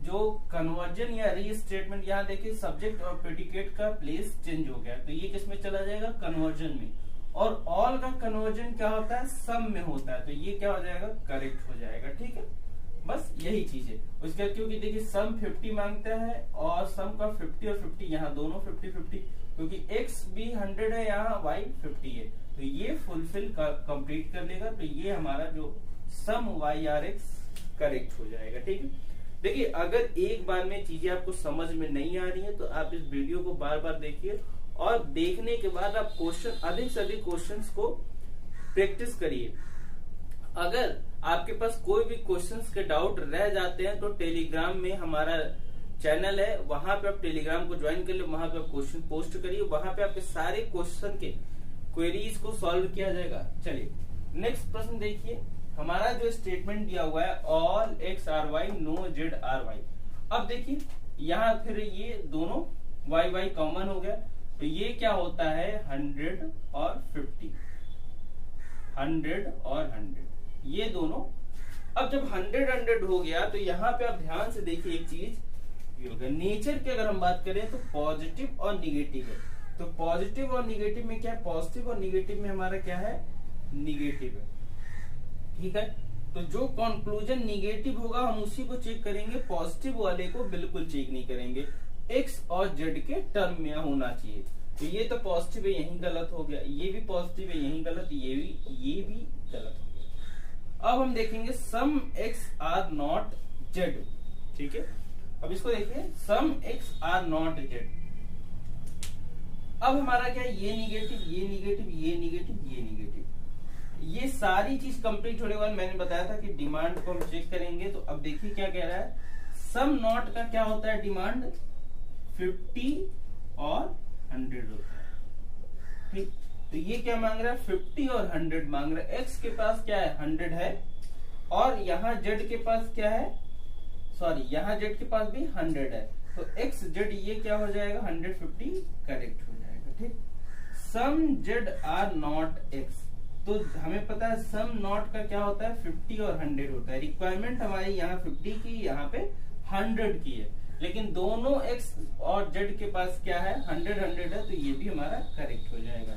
जो कन्वर्जन या री स्टेटमेंट, यहाँ देखिए सब्जेक्ट और प्रेडिकेट का प्लेस चेंज हो गया, तो ये किसमें चला जाएगा, कन्वर्जन में। और ऑल का कन्वर्जन क्या होता है, सम में होता है, तो ये क्या हो जाएगा, करेक्ट हो जाएगा। ठीक है, बस यही चीज है उसका, क्योंकि देखिए सम 50 मांगता है और सम का 50 और 50 यहाँ दोनों 50-50, क्योंकि x भी 100 है यहाँ y 50 है, तो ये फुलफिल कंप्लीट कर लेगा, तो ये हमारा जो सम y आर एक्स करेक्ट हो जाएगा। ठीक है, देखिए अगर एक बार में चीजें आपको समझ में नहीं आ रही है तो आप इस वीडियो को बार बार देखिए और देखने के बाद आप क्वेश्चन अधिक से अधिक क्वेश्चंस को प्रैक्टिस करिए। अगर आपके पास कोई भी क्वेश्चंस के डाउट रह जाते हैं तो टेलीग्राम में हमारा चैनल है, वहां पे आप टेलीग्राम को ज्वाइन कर ले, वहां पे आप क्वेश्चन पोस्ट करिए, वहां पे आपके सारे क्वेश्चन के क्वेरीज को सॉल्व किया जाएगा। चलिए नेक्स्ट प्रश्न देखिए, हमारा जो स्टेटमेंट दिया हुआ है all X are Y no Z are Y. अब देखिए यहाँ फिर ये दोनों वाई वाई कॉमन हो गया, तो ये क्या होता है 100 और 50, 100 और 100 ये दोनों। अब जब 100 हो गया तो यहाँ पे आप ध्यान से देखिए एक चीज, नेचर की अगर हम बात करें तो पॉजिटिव और निगेटिव है, तो पॉजिटिव और निगेटिव में क्या है, पॉजिटिव और निगेटिव में हमारा क्या है, निगेटिव है। ठीक है, तो जो कंक्लूजन निगेटिव होगा हम उसी को चेक करेंगे, पॉजिटिव वाले को बिल्कुल चेक नहीं करेंगे। एक्स और जेड के टर्म में होना चाहिए, तो ये तो पॉजिटिव है यही गलत हो गया, ये भी पॉजिटिव है यही गलत, ये भी गलत हो गया। अब हम देखेंगे सम एक्स आर नॉट जेड। ठीक है, अब इसको देखिए some X are not Z. अब हमारा क्या है, ये निगेटिव ये निगेटिव ये निगेटिव ये निगेटिव, ये सारी चीज कंप्लीट होने के बाद मैंने बताया था कि डिमांड को हम चेक करेंगे। तो अब देखिए क्या कह रहा है, सम नॉट का क्या होता है डिमांड, 50 और 100 होता है। ठीक, तो ये क्या मांग रहा है, 50 और 100 मांग रहा है। एक्स के पास क्या है 100 है और यहाँ जेड के पास क्या है, सॉरी यहाँ जेड के पास भी 100 है, तो एक्स जेड ये क्या हो जाएगा 150 करेक्ट हो जाएगा। ठीक, सम जेड आर नॉट एक्स, तो हमें पता है सम नॉट का क्या होता है 50 और 100 होता है। रिक्वायरमेंट हमारी यहाँ 50 की यहाँ पे 100 की है, लेकिन दोनों एक्स और जेड के पास क्या है 100 है, तो ये भी हमारा करेक्ट हो जाएगा।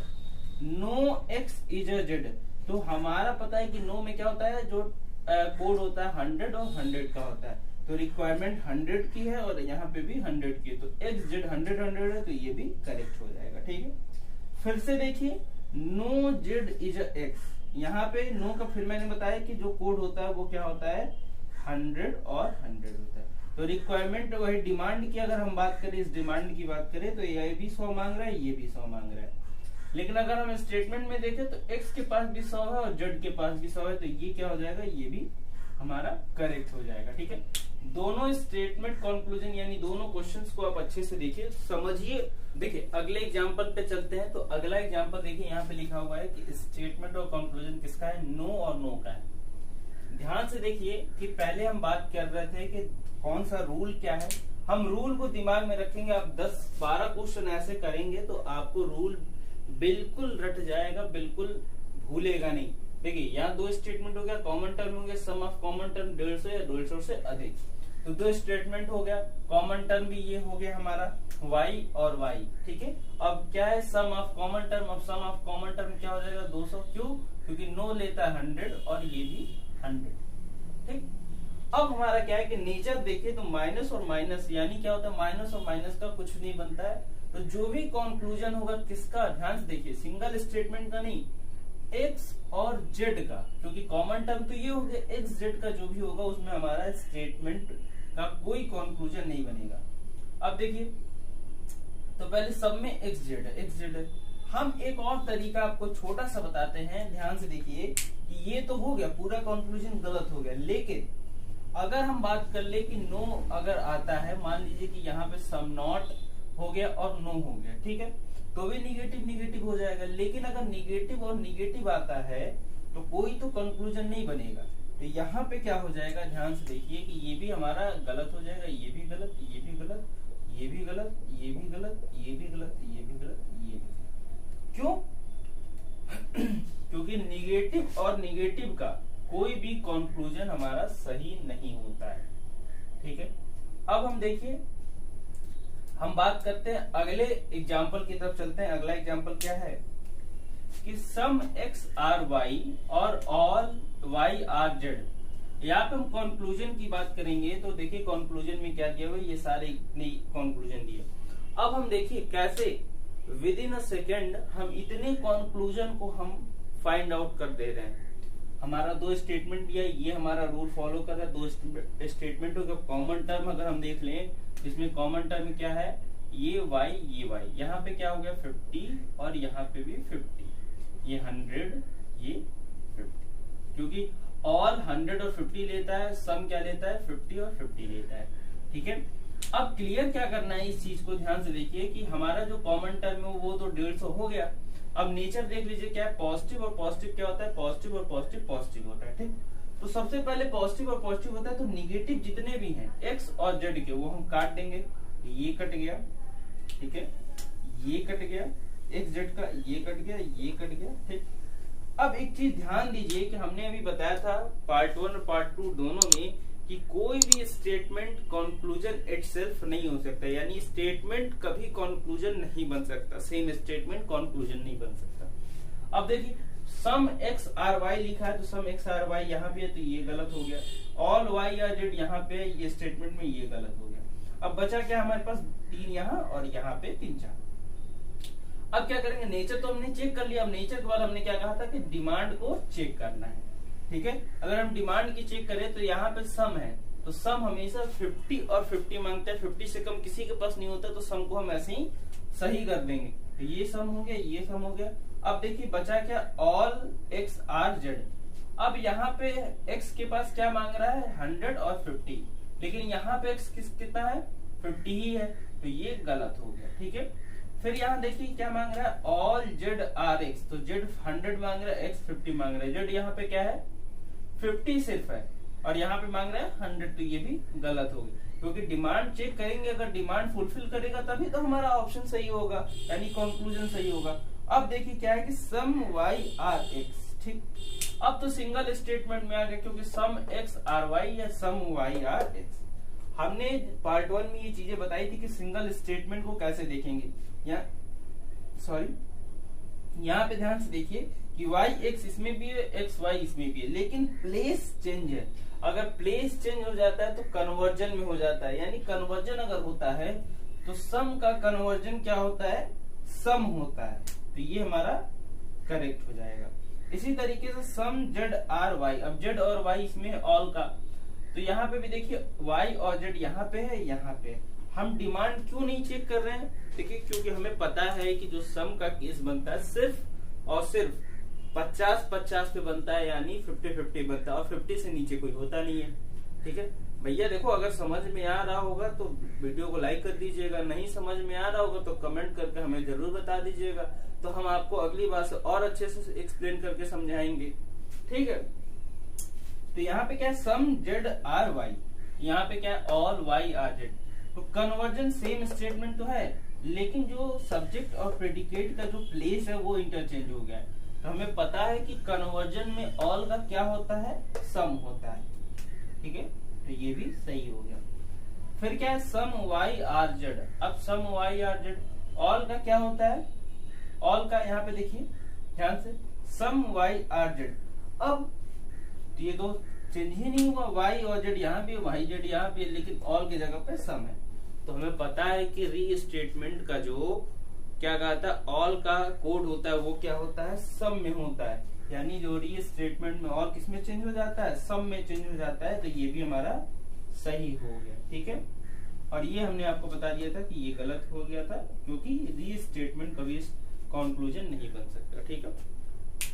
No x is a Z, तो हमारा पता है कि नो में क्या होता है, जो कोड होता है 100 और 100 का होता है, तो रिक्वायरमेंट 100 की है और यहाँ पे भी 100 की है, तो एक्स जेड 100 है, तो ये भी करेक्ट हो जाएगा। ठीक है, फिर से देखिए नो जेड इज एक्स, यहाँ पे नो का फिर मैंने बताया कि जो कोड होता है वो क्या होता है 100 और 100 होता है, तो रिक्वायरमेंट वही डिमांड की अगर हम बात करें, इस डिमांड की बात करें तो ये भी 100 मांग रहा है, ये भी 100 मांग रहा है। लेकिन अगर हम स्टेटमेंट में देखें तो एक्स के पास भी 100 है और जेड के पास भी 100 है, तो ये क्या हो जाएगा, ये भी हमारा करेक्ट हो जाएगा। ठीक है, दोनों स्टेटमेंट कंक्लूजन यानी दोनों क्वेश्चंस को आप अच्छे से देखिए समझिए। देखिए अगले एग्जांपल पे चलते हैं, तो अगला एग्जांपल देखिए यहाँ पे लिखा हुआ है कि स्टेटमेंट और कंक्लूजन किसका है, नो और नो का है। ध्यान से देखिए कि पहले हम बात कर रहे थे कि कौन सा रूल क्या है, हम रूल को दिमाग में रखेंगे। आप 10-12 क्वेश्चन ऐसे करेंगे तो आपको रूल बिल्कुल रट जाएगा, बिल्कुल भूलेगा नहीं। देखिए यहाँ 2 स्टेटमेंट हो गया, कॉमन टर्म हो गया, सम ऑफ कॉमन टर्म 150 या 150 से अधिक, तो दो स्टेटमेंट हो गया, कॉमन टर्म भी ये हो गया हमारा y और y, ठीक है। अब क्या है सम ऑफ कॉमन टर्म, अब सम ऑफ कॉमन टर्म क्या हो जाएगा 200, क्यों, क्योंकि नो लेता है 100 और ये भी 100, ठीक। अब हमारा क्या है कि नेचर देखिए तो माइनस और माइनस यानी क्या होता है, माइनस और माइनस का कुछ नहीं बनता है। तो जो भी कंक्लूजन होगा किसका, ध्यान से देखिए, सिंगल स्टेटमेंट का नहीं, एक्स और जेड का, क्योंकि कॉमन टर्म तो ये हो गया, एक्स जेड का जो भी होगा उसमें हमारा स्टेटमेंट का कोई कंक्लूजन नहीं बनेगा। अब देखिए तो पहले सब में एक्स जेड है, एक्स जेड है। हम एक और तरीका आपको छोटा सा बताते हैं, ध्यान से देखिए कि ये तो हो गया पूरा कंक्लूजन गलत हो गया, लेकिन अगर हम बात कर ले कि नो अगर आता है, मान लीजिए कि यहाँ पे सम नॉट हो गया और नो हो गया, ठीक है, तो भी निगेटिव निगेटिव हो जाएगा। लेकिन अगर निगेटिव और निगेटिव आता है तो कोई तो कंक्लूजन नहीं बनेगा। तो यहाँ पे क्या हो जाएगा, ध्यान से देखिए कि ये भी हमारा गलत हो जाएगा, ये भी गलत, ये भी गलत, ये भी गलत, ये भी गलत, ये भी गलत, ये भी गलत, ये भी गलत। क्यों? क्योंकि निगेटिव और निगेटिव का कोई भी कंक्लूजन हमारा सही नहीं होता है, ठीक है। अब हम देखिए, हम बात करते हैं अगले एग्जाम्पल की तरफ चलते हैं। अगला एग्जाम्पल क्या है कि सम एक्स आर वाई और ऑल वाई आर जेड। यहाँ पे हम कंक्लूजन की बात करेंगे तो देखिए कंक्लूजन में क्या दिया हुआ, ये सारे इतने कंक्लूजन दिए। अब हम देखिए कैसे विद इन अ सेकेंड हम इतने कंक्लूजन को हम फाइंड आउट कर दे रहे हैं। हमारा दो स्टेटमेंट दिया, ये हमारा रूल फॉलो कर रहा है, दो स्टेटमेंट होगा। कॉमन टर्म अगर हम देख लें, इसमें कॉमन टर्म क्या है, ये y ये y, यहाँ पे क्या हो गया 50 और यहाँ पे भी 50, ये 100 ये 50, क्योंकि ऑल 100 और 50 लेता है, सम क्या लेता है 50 और 50 लेता है, ठीक है। अब क्लियर क्या करना है इस चीज को, ध्यान से देखिए कि हमारा जो कॉमन टर्म है वो तो 150 हो गया। अब नेचर देख लीजिए क्या है, पॉजिटिव और पॉजिटिव क्या होता है, पॉजिटिव और पॉजिटिव पॉजिटिव होता है, ठीक। तो सबसे पहले पॉजिटिव और पॉजिटिव होता है, तो निगेटिव जितने भी हैं एक्स और जेड के वो हम काट देंगे, ये कट गया, ठीक है, ये कट गया, एक्स जेड का ये कट गया, ये कट गया, ठीक। अब एक चीज ध्यान दीजिए कि हमने अभी बताया था पार्ट 1 और पार्ट 2 दोनों में कि कोई भी स्टेटमेंट कंक्लूजन इटसेल्फ नहीं हो सकता, यानी स्टेटमेंट कभी कंक्लूजन नहीं बन सकता, सेम स्टेटमेंट कंक्लूजन नहीं बन सकता। अब देखिए सम एक्स आर वाई लिखा है, तो सम एक्स आर वाई यहाँ पे है तो ये गलत हो गया, ऑल वाई आर जेड यहाँ पे ये स्टेटमेंट में ये गलत हो गया। अब बचा क्या हमारे पास 3 यहाँ और यहाँ पे 3 4। अब क्या करेंगे, नेचर तो हमने चेक कर लिया। अब नेचर के बाद हमने क्या कहा था कि डिमांड को चेक करना है, ठीक है। अगर हम डिमांड की चेक करें तो यहाँ पे सम है, तो सम हमेशा 50 और 50 मांगता है, 50 से कम किसी के पास नहीं होता, तो सम को हम ऐसे ही सही कर देंगे। तो ये सम हो गया, ये सम हो गया। अब देखिए बचा क्या, ऑल एक्स आर जेड। अब यहाँ पे एक्स के पास क्या मांग रहा है 100 और 50, लेकिन यहाँ पे एक्स कितना है 50 ही है, तो ये गलत हो गया, ठीक है। फिर यहाँ देखिए क्या मांग रहा है, ऑल जेड आर एक्स, तो जेड 100 मांग रहा है, एक्स 50 मांग रहा है। जेड यहाँ पे क्या है 50 सिर्फ है और यहाँ पे मांग रहा है 100, तो ये भी गलत हो गया, क्योंकि डिमांड चेक करेंगे, अगर डिमांड फुलफिल करेगा तभी तो हमारा ऑप्शन सही होगा, यानी कंक्लूजन सही होगा। अब देखिए क्या है कि सम वाई आर एक्स, ठीक। अब तो सिंगल स्टेटमेंट में आ गया, क्योंकि सम एक्स आर वाई या सम वाई आर एक्स। हमने पार्ट 1 में ये चीजें बताई थी कि सिंगल स्टेटमेंट को कैसे देखेंगे। यहाँ पे ध्यान से देखिए कि वाई एक्स इसमें भी है, एक्स वाई इसमें भी है, लेकिन प्लेस चेंज है। अगर प्लेस चेंज हो जाता है तो कन्वर्जन में हो जाता है, यानी कन्वर्जन अगर होता है तो सम का कन्वर्जन क्या होता है, सम होता है, तो ये हमारा करेक्ट हो जाएगा। इसी तरीके से सम जेड आर वाई, अब जेड और वाई इसमें है ऑल का, तो यहाँ पे भी देखिए वाई और जेड यहाँ पे है, यहाँ पे है। हम डिमांड क्यों नहीं चेक कर रहे हैं, देखिए क्योंकि हमें पता है कि जो सम का केस बनता है सिर्फ और सिर्फ 50-50 पे बनता है, यानी 50-50 बनता है, और 50 से नीचे कोई होता नहीं है, ठीक है भैया। देखो अगर समझ में आ रहा होगा तो वीडियो को लाइक कर दीजिएगा, नहीं समझ में आ रहा होगा तो कमेंट करके हमें जरूर बता दीजिएगा, तो हम आपको अगली बार से और अच्छे से एक्सप्लेन करके समझाएंगे, ठीक है। तो यहाँ पे क्या है सम जेड आर वाई, यहाँ पे क्या है ऑल वाई आर जेड। तो कन्वर्जन सेम स्टेटमेंट तो है, लेकिन जो सब्जेक्ट और प्रेडिकेट का जो प्लेस है वो इंटरचेंज हो गया है। तो हमें पता है कि कन्वर्जन में ऑल का क्या होता है, सम होता है, ठीक है। तो ये भी सही हो गया। फिर क्या है, सम वाई आर जेड। अब some Y are Z, all का क्या होता है, ऑल का यहाँ पे देखिए ध्यान से, सम वाई आर जेड। अब ये दो चेंज ही नहीं हुआ, वाई और जेड यहाँ भी, वाई जेड यहाँ भी, लेकिन ऑल की जगह पे सम है। तो हमें पता है कि री स्टेटमेंट का जो क्या कहा था, ऑल का कोड होता है वो क्या होता है, सम में होता है। यानी जो री स्टेटमेंट में ऑल किस में चेंज हो जाता है, सम में चेंज हो जाता है। तो ये भी हमारा सही हो गया, ठीक है। और ये हमने आपको बता दिया था कि ये गलत हो गया था, क्योंकि री स्टेटमेंट कभी कंक्लूजन नहीं बन सकता, ठीक है।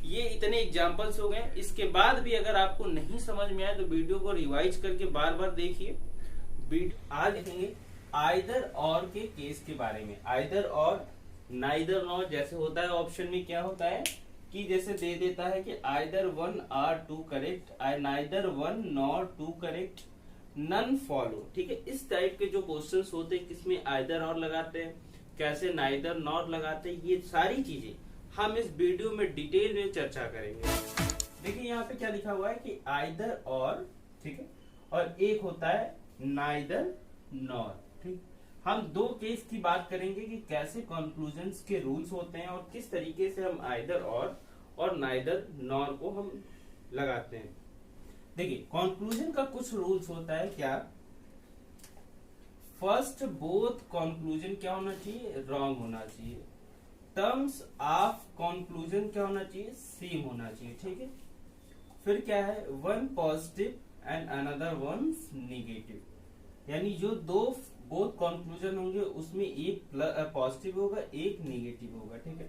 ये इतने एग्जांपल्स हो गए। इसके बाद भी अगर आपको नहीं समझ में आए तो वीडियो को रिवाइज करके बार बार देखिए। आज देखेंगे आइदर और के केस के बारे में। आइदर और, नाइदर नॉर जैसे होता है ऑप्शन में, क्या होता है कि जैसे दे देता है कि either one or two correct, I neither one nor two correct, none follow, ठीक है। इस टाइप के जो क्वेश्चंस होते हैं किसमें आइदर और लगाते हैं, कैसे नाइदर नॉर लगाते हैं, ये सारी चीजें हम इस वीडियो में डिटेल में चर्चा करेंगे। देखिए यहाँ पे क्या लिखा हुआ है कि आइदर और, ठीक है, और एक होता है नाइदर नॉर, ठीक। हम दो केस की बात करेंगे कि कैसे कंक्लूजन्स के रूल्स होते हैं और किस तरीके से हम आइदर और नाइदर नॉर को हम लगाते हैं। देखिए कंक्लूजन का कुछ रूल्स होता है क्या, फर्स्ट बोथ कंक्लूजन क्या होना चाहिए, रॉन्ग होना चाहिए। टर्म्स ऑफ कंक्लूजन क्या होना चाहिए, सेम होना चाहिए, ठीक है। फिर क्या है, one positive and another one negative, यानी जो दो बोथ कंक्लूजन होंगे उसमें एक पॉजिटिव होगा एक नेगेटिव होगा, ठीक है।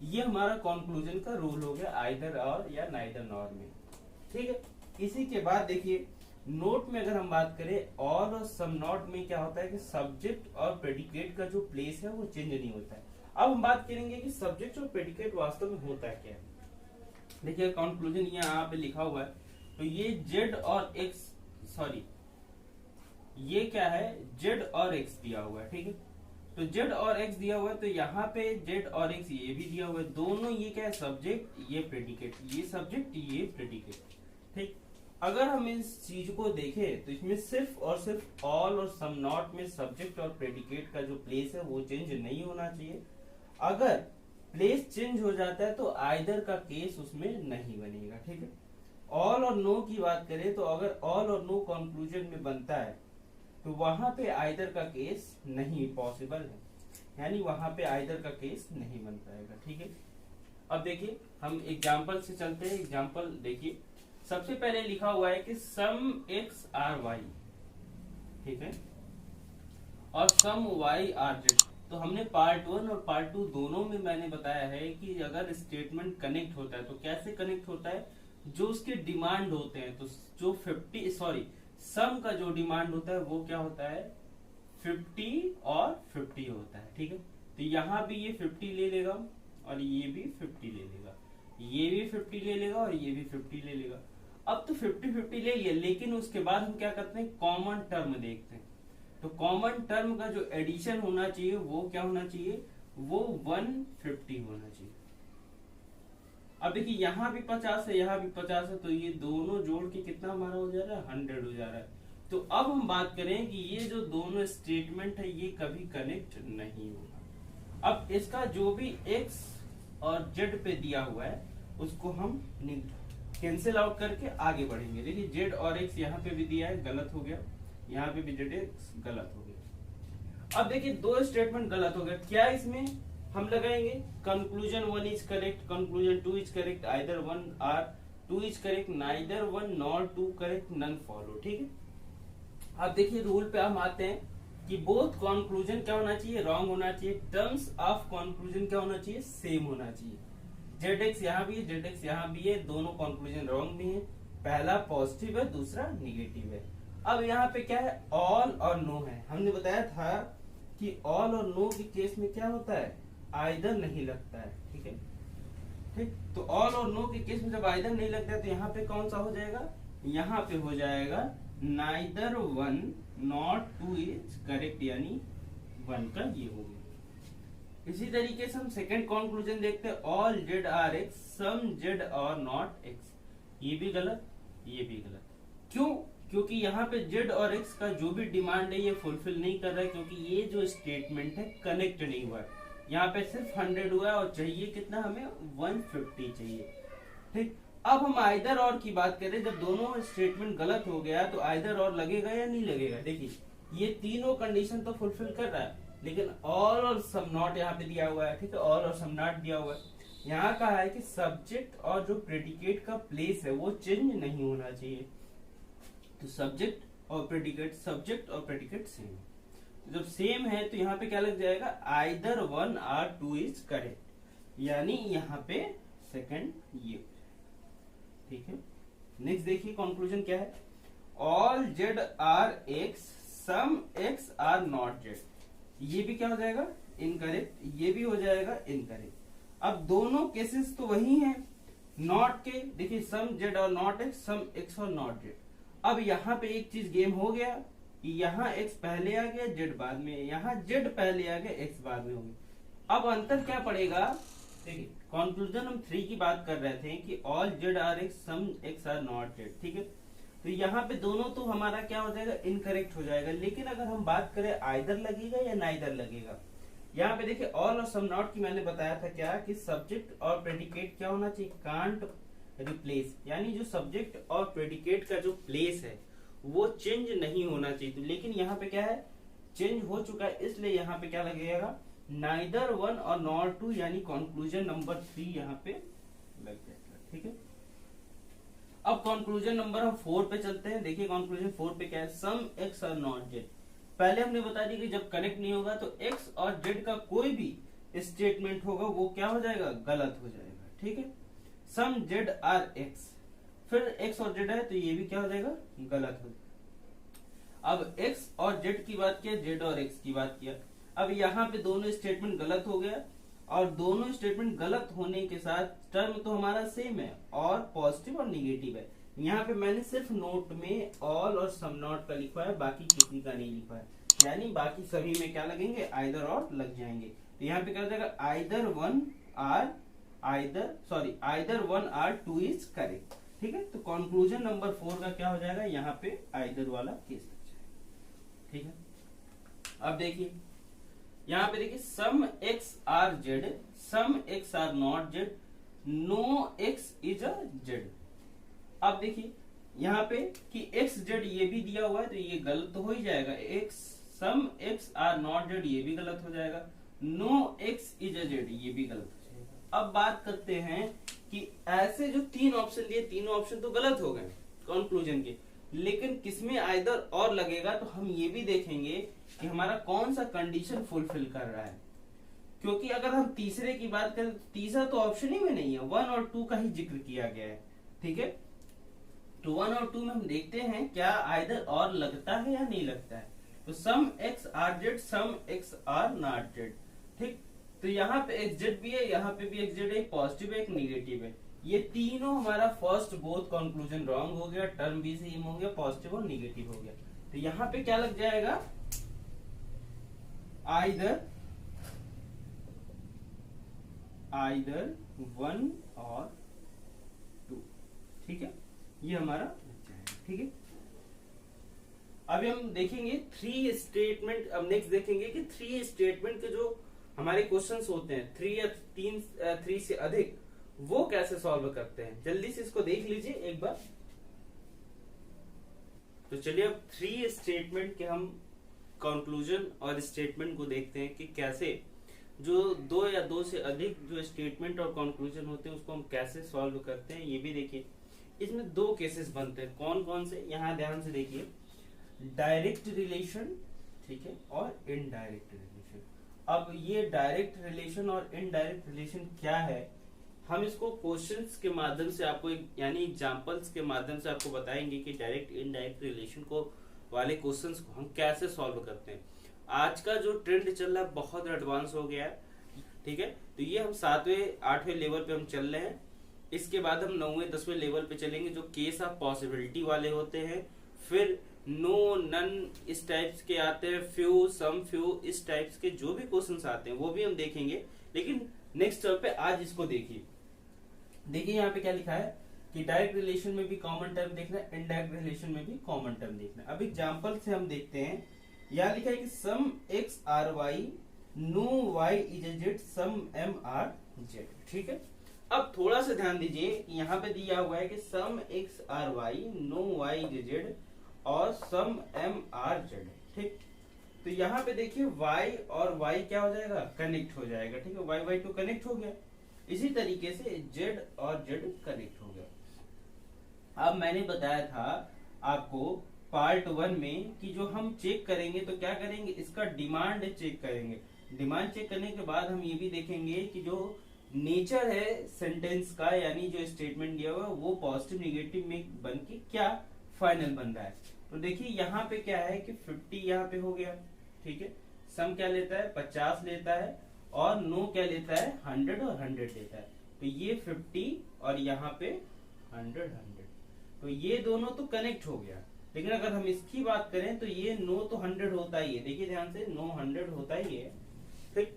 ये हमारा कंक्लूजन का रूल हो गया आइदर और या नाइदर नॉर में, ठीक है। इसी के बाद देखिए नोट में अगर हम बात करें ऑल और सम नॉट में क्या होता है कि सब्जेक्ट और प्रेडिकेट का जो प्लेस है वो चेंज नहीं होता है। अब हम बात करेंगे कि सब्जेक्ट और प्रेडिकेट वास्तव में होता है क्या। देखिए कंक्लूजन यहाँ पे लिखा हुआ है, तो ये जेड और एक्स, सॉरी ये क्या है, जेड और एक्स दिया हुआ है, ठीक है। तो जेड और एक्स दिया हुआ है, तो यहाँ पे जेड और एक्स ये भी दिया हुआ है, दोनों ये क्या है, सब्जेक्ट ये प्रेडिकेट, ये सब्जेक्ट ये प्रेडिकेट, ठीक। अगर हम इस चीज को देखें तो इसमें सिर्फ और सिर्फ ऑल और सम नॉट में सब्जेक्ट और प्रेडिकेट का जो प्लेस है वो चेंज नहीं होना चाहिए। अगर प्लेस चेंज हो जाता है तो आइदर का केस उसमें नहीं बनेगा, ठीक है। ऑल और नो की बात करें तो अगर ऑल और नो कंक्लूजन में बनता है तो वहां पे आइदर का केस नहीं पॉसिबल है, यानी वहां पे आइदर का केस नहीं बन पाएगा, ठीक है। अब देखिए हम एग्जाम्पल से चलते हैं। एग्जाम्पल देखिए, सबसे पहले लिखा हुआ है कि सम एक्स आर वाई, ठीक है, और सम वाई आर जेड। तो हमने पार्ट 1 और पार्ट 2 दोनों में मैंने बताया है कि अगर स्टेटमेंट कनेक्ट होता है तो कैसे कनेक्ट होता है, जो उसके डिमांड होते हैं, तो जो सम का जो डिमांड होता है वो क्या होता है, 50 और 50 होता है, ठीक है। तो यहाँ भी ये 50 ले लेगा और ये भी 50 ले लेगा, ये भी 50 ले लेगा और ये भी 50 ले लेगा। अब तो 50-50 ले लिया, लेकिन उसके बाद हम क्या करते हैं, कॉमन टर्म देखते हैं। तो कॉमन टर्म का जो एडिशन होना चाहिए वो क्या होना चाहिए, वो 150 होना चाहिए। अब देखिए यहाँ भी 50 है, यहाँ भी 50 है, तो ये दोनों जोड़ के कितना हमारा हो जा रहा है, 100 हो जा रहा है। तो अब हम बात करें कि ये जो दोनों स्टेटमेंट है ये कभी कनेक्ट नहीं होगा। अब इसका जो भी x और z पे दिया हुआ है उसको हम कैंसिल आउट करके आगे बढ़ेंगे। देखिए z और x यहाँ पे भी दिया है, गलत हो गया, यहाँ पे भी z गलत हो गया। अब देखिए दो स्टेटमेंट गलत हो गया, क्या इसमें हम लगाएंगे, conclusion 1 is correct, conclusion 2 is correct, either 1 or 2 is correct, neither 1 nor 2 correct, none follow, ठीक है। अब देखिए रूल पे हम आते हैं कि बोथ कंक्लूजन क्या होना चाहिए, रॉन्ग होना चाहिए। टर्म्स ऑफ कंक्लूजन क्या होना चाहिए, सेम होना चाहिए। जेड एक्स यहाँ भी है, जेड एक्स यहाँ भी है, दोनों कंक्लूजन रॉन्ग भी है, पहला पॉजिटिव है दूसरा निगेटिव है। अब यहाँ पे क्या है, ऑल और नो है। हमने बताया था कि ऑल और नो के केस में क्या होता है, आइदर नहीं लगता है, ठीक है, ठीक। तो ऑल और नो के केस में जब आइदर नहीं लगता है तो यहाँ पे कौन सा हो जाएगा, यहाँ पे हो जाएगा नाइदर 1 नॉट 2 इज करेक्ट, यानी 1 का ये हो गया। इसी तरीके से हम सेकंड कंक्लूजन देखते हैं, all Z are X, some Z are not X. ये भी गलत, ये भी गलत। क्यों, क्योंकि यहाँ पे जेड और एक्स का जो भी डिमांड है ये फुलफिल नहीं कर रहा है, क्योंकि ये जो स्टेटमेंट है कनेक्ट नहीं हुआ है। यहाँ पे सिर्फ 100 हुआ है और चाहिए कितना, हमें 150 चाहिए। ठीक, अब हम आइदर और की बात करें, जब दोनों स्टेटमेंट गलत हो गया तो आइदर और लगेगा या नहीं लगेगा। देखिए ये तीनों कंडीशन तो फुलफिल कर रहा है, लेकिन ऑल और सम नॉट यहाँ पे दिया हुआ है। ठीक है, ऑल और सम नॉट दिया हुआ है। यहाँ कहा है कि सब्जेक्ट और जो प्रेडिकेट का प्लेस है वो चेंज नहीं होना चाहिए। तो सब्जेक्ट और प्रेडिकेट सेम, जब सेम है तो यहाँ पे क्या लग जाएगा, आइदर 1 और 2 इज करेक्ट, यानी यहाँ पे सेकंड ये। ठीक है, नेक्स्ट देखिए कंक्लूजन क्या है, all Z are X, some X are not Z. ये भी क्या हो जाएगा, इनकरेक्ट, ये भी हो जाएगा इनकरेक्ट। अब दोनों केसेस तो वही हैं नॉट के। देखिए सम Z are not x, some x और नॉट जेड। अब यहाँ पे एक चीज गेम हो गया कि यहाँ एक्स पहले आ गया, जेड बाद में, यहाँ जेड पहले आ गया, एक्स बाद में हो गया। अब अंतर क्या पड़ेगा, देखिए कंक्लूजन हम 3 की बात कर रहे थे कि all Z are X, some X are not Z. ठीक है, तो यहाँ पे दोनों तो हमारा क्या हो जाएगा, इनकरेक्ट हो जाएगा। लेकिन अगर हम बात करें आइदर लगेगा या नाइदर लगेगा, यहाँ पे देखिए ऑल और सम नॉट की मैंने बताया था क्या कि सब्जेक्ट और प्रेडिकेट क्या होना चाहिए, कांट रिप्लेस, यानी जो सब्जेक्ट और प्रेडिकेट का जो प्लेस है वो चेंज नहीं होना चाहिए। तो लेकिन यहाँ पे क्या है, चेंज हो चुका है, इसलिए यहाँ पे क्या लगेगा, नाइदर 1 और नॉट 2, यानी कंक्लूजन नंबर 3 यहाँ पे लग जाएगा। ठीक है, अब कंक्लूजन नंबर हम 4 पे चलते हैं। देखिए कंक्लूजन 4 पे क्या है, सम एक्स और नॉट जेड। पहले हमने बता दी कि जब कनेक्ट नहीं होगा तो एक्स और जेड का कोई भी स्टेटमेंट होगा वो क्या हो जाएगा, गलत हो जाएगा। ठीक है, सम जेड आर एक्स, फिर एक्स और जेड है तो ये भी क्या हो जाएगा, गलत हो जाएगा। अब एक्स और जेड की बात किया, जेड और एक्स की बात किया। अब यहाँ पे दोनों स्टेटमेंट गलत हो गया, और दोनों स्टेटमेंट गलत होने के साथ टर्म तो हमारा सेम है और पॉजिटिव और निगेटिव है। यहाँ पे मैंने सिर्फ नोट में ऑल और सम नॉट का लिखा है, बाकी किसी का नहीं लिखा है, यानी बाकी सभी में क्या लगेंगे, आइदर और लग जाएंगे। तो यहाँ पे क्या हो जाएगा, आइदर 1 आर 2 इज करेक्ट। ठीक है, तो कंक्लूजन नंबर 4 का क्या हो जाएगा, यहाँ पे आइदर वाला केस लग जाएगा। ठीक है, अब देखिए यहाँ पे देखिए some X are Z, some X are not Z, no x is a Z. अब देखिए यहाँ पे कि एक्स जेड ये भी दिया हुआ है तो ये गलत तो हो ही जाएगा, X some X are not Z ये भी गलत हो जाएगा, no x is a Z ये भी गलत हो जाएगा। अब बात करते हैं कि ऐसे जो 3 ऑप्शन दिए, तीनों ऑप्शन तो गलत हो गए कंक्लूजन के, लेकिन किसमें आइदर और लगेगा, तो हम ये भी देखेंगे कि हमारा कौन सा कंडीशन फुलफिल कर रहा है। क्योंकि अगर हम तीसरे की बात करें तो तीसरा तो ऑप्शन ही में नहीं है, 1 और 2 का ही जिक्र किया गया है। ठीक है, तो 1 और 2 में हम देखते हैं क्या आइदर और लगता है या नहीं लगता है। तो some X are Z, some X are not Z. ठीक, तो यहाँ पे एक्स जेड भी है, यहाँ पे भी एक्स जेड है, एक पॉजिटिव है एक निगेटिव है। ये तीनों हमारा फर्स्ट बोथ कंक्लूजन रॉन्ग हो गया, टर्म भी सेम हो गया, पॉजिटिव और निगेटिव हो गया। तो यहाँ पे क्या लग जाएगा, आइदर 1 और 2। ठीक है, ये हमारा लग जाएगा। ठीक है, अभी हम देखेंगे 3 स्टेटमेंट। अब नेक्स्ट देखेंगे कि 3 स्टेटमेंट के जो हमारे क्वेश्चंस होते हैं, 3 या 3 से अधिक, वो कैसे सॉल्व करते हैं। जल्दी से इसको देख लीजिए एक बार। तो चलिए अब 3 स्टेटमेंट के हम कंक्लूजन और स्टेटमेंट को देखते हैं कि कैसे जो 2 या 2 से अधिक जो स्टेटमेंट और कंक्लूजन होते हैं उसको हम कैसे सॉल्व करते हैं। ये भी देखिए, इसमें 2 केसेस बनते हैं। कौन कौन से, यहाँ ध्यान से देखिए, डायरेक्ट रिलेशन, ठीक है, और इनडायरेक्ट रिलेशन। अब ये डायरेक्ट रिलेशन और इनडायरेक्ट रिलेशन क्या है, हम इसको क्वेश्चंस के माध्यम से आपको यानी एग्जांपल्स के माध्यम से आपको बताएंगे कि डायरेक्ट इनडायरेक्ट रिलेशन को वाले क्वेश्चंस को हम कैसे सॉल्व करते हैं। आज का जो ट्रेंड चल रहा है बहुत एडवांस हो गया है। ठीक है, तो ये हम 7वें 8वें लेवल पे हम चल रहे हैं। इसके बाद हम 9वें 10वें लेवल पे चलेंगे जो केस ऑफ पॉसिबिलिटी वाले होते हैं, फिर नो नन इस टाइप्स के आते हैं, फ्यू सम फ्यू इस टाइप्स के जो भी क्वेश्चंस आते हैं वो भी हम देखेंगे। लेकिन नेक्स्ट स्टेप पे आज इसको देखिए। देखिए यहाँ पे क्या लिखा है कि डायरेक्ट रिलेशन में भी कॉमन टर्म देखना है, इनडायरेक्ट रिलेशन में भी कॉमन टर्म देखना है। अब एग्जांपल से हम देखते हैं, यहाँ लिखा है कि some X are Y no Y is Z some M are Z. ठीक है, अब थोड़ा सा ध्यान दीजिए, यहाँ पे दिया हुआ है कि some X are Y no Y is Z और सम एम आर जेड। ठीक, तो यहाँ पे देखिए y और y क्या हो जाएगा, कनेक्ट हो जाएगा। ठीक है, y तो कनेक्ट हो गया, इसी तरीके से z और z कनेक्ट हो गया। अब मैंने बताया था आपको पार्ट 1 में कि जो हम चेक करेंगे तो क्या करेंगे, इसका डिमांड चेक करेंगे। डिमांड चेक करने के बाद हम ये भी देखेंगे कि जो नेचर है सेंटेंस का, यानी जो स्टेटमेंट दिया हुआ है वो पॉजिटिव निगेटिव में बन के क्या फाइनल बन रहा है। तो देखिए यहाँ पे क्या है कि 50 यहाँ पे हो गया। ठीक है, सम क्या लेता है, 50 लेता है, और नो क्या लेता है, 100 और 100 लेता है। तो ये 50 और यहाँ पे 100, तो ये दोनों तो कनेक्ट हो गया। लेकिन अगर हम इसकी बात करें तो ये नो तो 100 होता ही है, देखिए ध्यान से, नो 100 होता ही है। ठीक,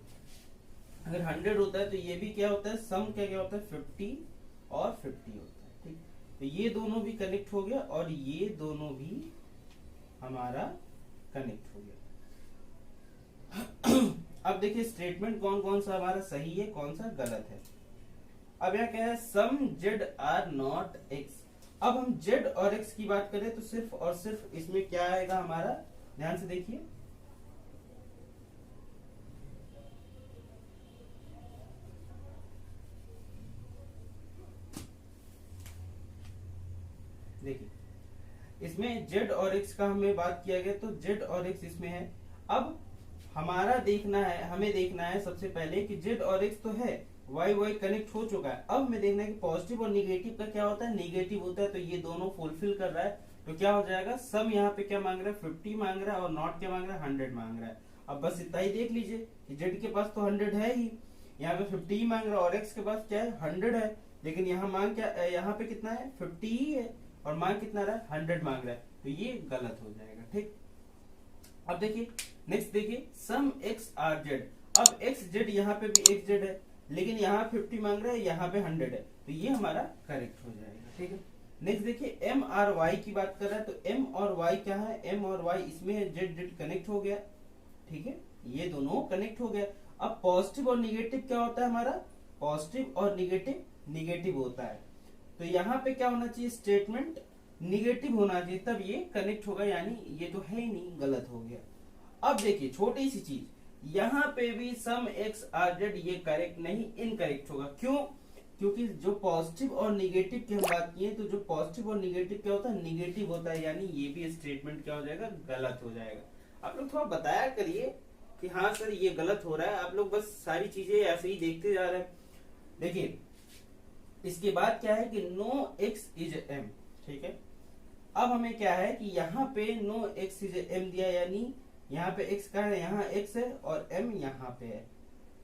अगर 100 होता है तो ये भी क्या होता है, सम क्या होता है, 50 और 50 होता है। ठीक, तो ये दोनों भी कनेक्ट हो गया और ये दोनों भी हमारा कनेक्ट हो गया। अब देखिए स्टेटमेंट कौन कौन सा हमारा सही है, कौन सा गलत है। अब यहाँ क्या है, some Z are not x. अब हम जेड और एक्स की बात करें तो सिर्फ और सिर्फ इसमें क्या आएगा हमारा, ध्यान से देखिए, देखिए इसमें जेड और एक्स का हमें बात किया गया तो जेड और एक्स इसमें है। अब हमारा देखना है, हमें देखना है सबसे पहले कि जेड और एक्स तो है, वाई वाई कनेक्ट हो चुका है। अब हमें देखना है कि पॉजिटिव और निगेटिव का क्या होता है, निगेटिव होता है, तो ये दोनों फुलफिल कर रहा है। तो क्या हो जाएगा, सम यहाँ पे क्या मांग रहा है, 50 मांग रहा है, और नॉट क्या मांग रहा है, 100 मांग रहा है। अब बस इतना ही देख लीजिए कि जेड के पास तो 100 है ही, यहाँ पे 50 मांग रहा है, और एक्स के पास क्या है, 100 है। लेकिन यहाँ मांग क्या, यहाँ पे कितना है, 50 ही है, और मांग कितना रहा है, 100 मांग रहा है, तो ये गलत हो जाएगा। ठीक, अब देखिए नेक्स्ट देखिए, सम एक्स आर जेड। अब एक्स जेड यहाँ पे भी एक्स जेड है, लेकिन यहाँ 50 मांग रहा है, यहाँ पे 100 है, तो ये हमारा करेक्ट हो जाएगा। ठीक है, नेक्स्ट देखिए एम आर वाई की बात कर रहा है, तो एम और वाई क्या है, एम और वाई इसमें है, जेड जेड कनेक्ट हो गया। ठीक है, ये दोनों कनेक्ट हो गया। अब पॉजिटिव और निगेटिव क्या होता है हमारा, पॉजिटिव और निगेटिव निगेटिव होता है, तो यहाँ पे क्या होना चाहिए, स्टेटमेंट निगेटिव होना चाहिए, तब ये कनेक्ट होगा, यानी ये तो है ही नहीं, गलत हो गया। अब देखिए छोटी सी चीज, यहाँ पे भी सम एक्स आर जेड ये करेक्ट नहीं, इनकरेक्ट होगा। क्यों, क्योंकि जो पॉजिटिव और निगेटिव की हम बात किए, तो जो पॉजिटिव और निगेटिव क्या होता है, निगेटिव होता है, यानी ये भी स्टेटमेंट क्या हो जाएगा, गलत हो जाएगा। आप लोग थोड़ा बताया करिए कि हाँ सर ये गलत हो रहा है, आप लोग बस सारी चीजें ऐसे ही देखते जा रहे हैं। देखिए इसके बाद क्या है कि नो एक्स इज एम। ठीक है, अब हमें क्या है कि यहाँ पे नो एक्स इज एम दिया, यानी यहाँ पे x का है, यहाँ x है, और m यहाँ पे है।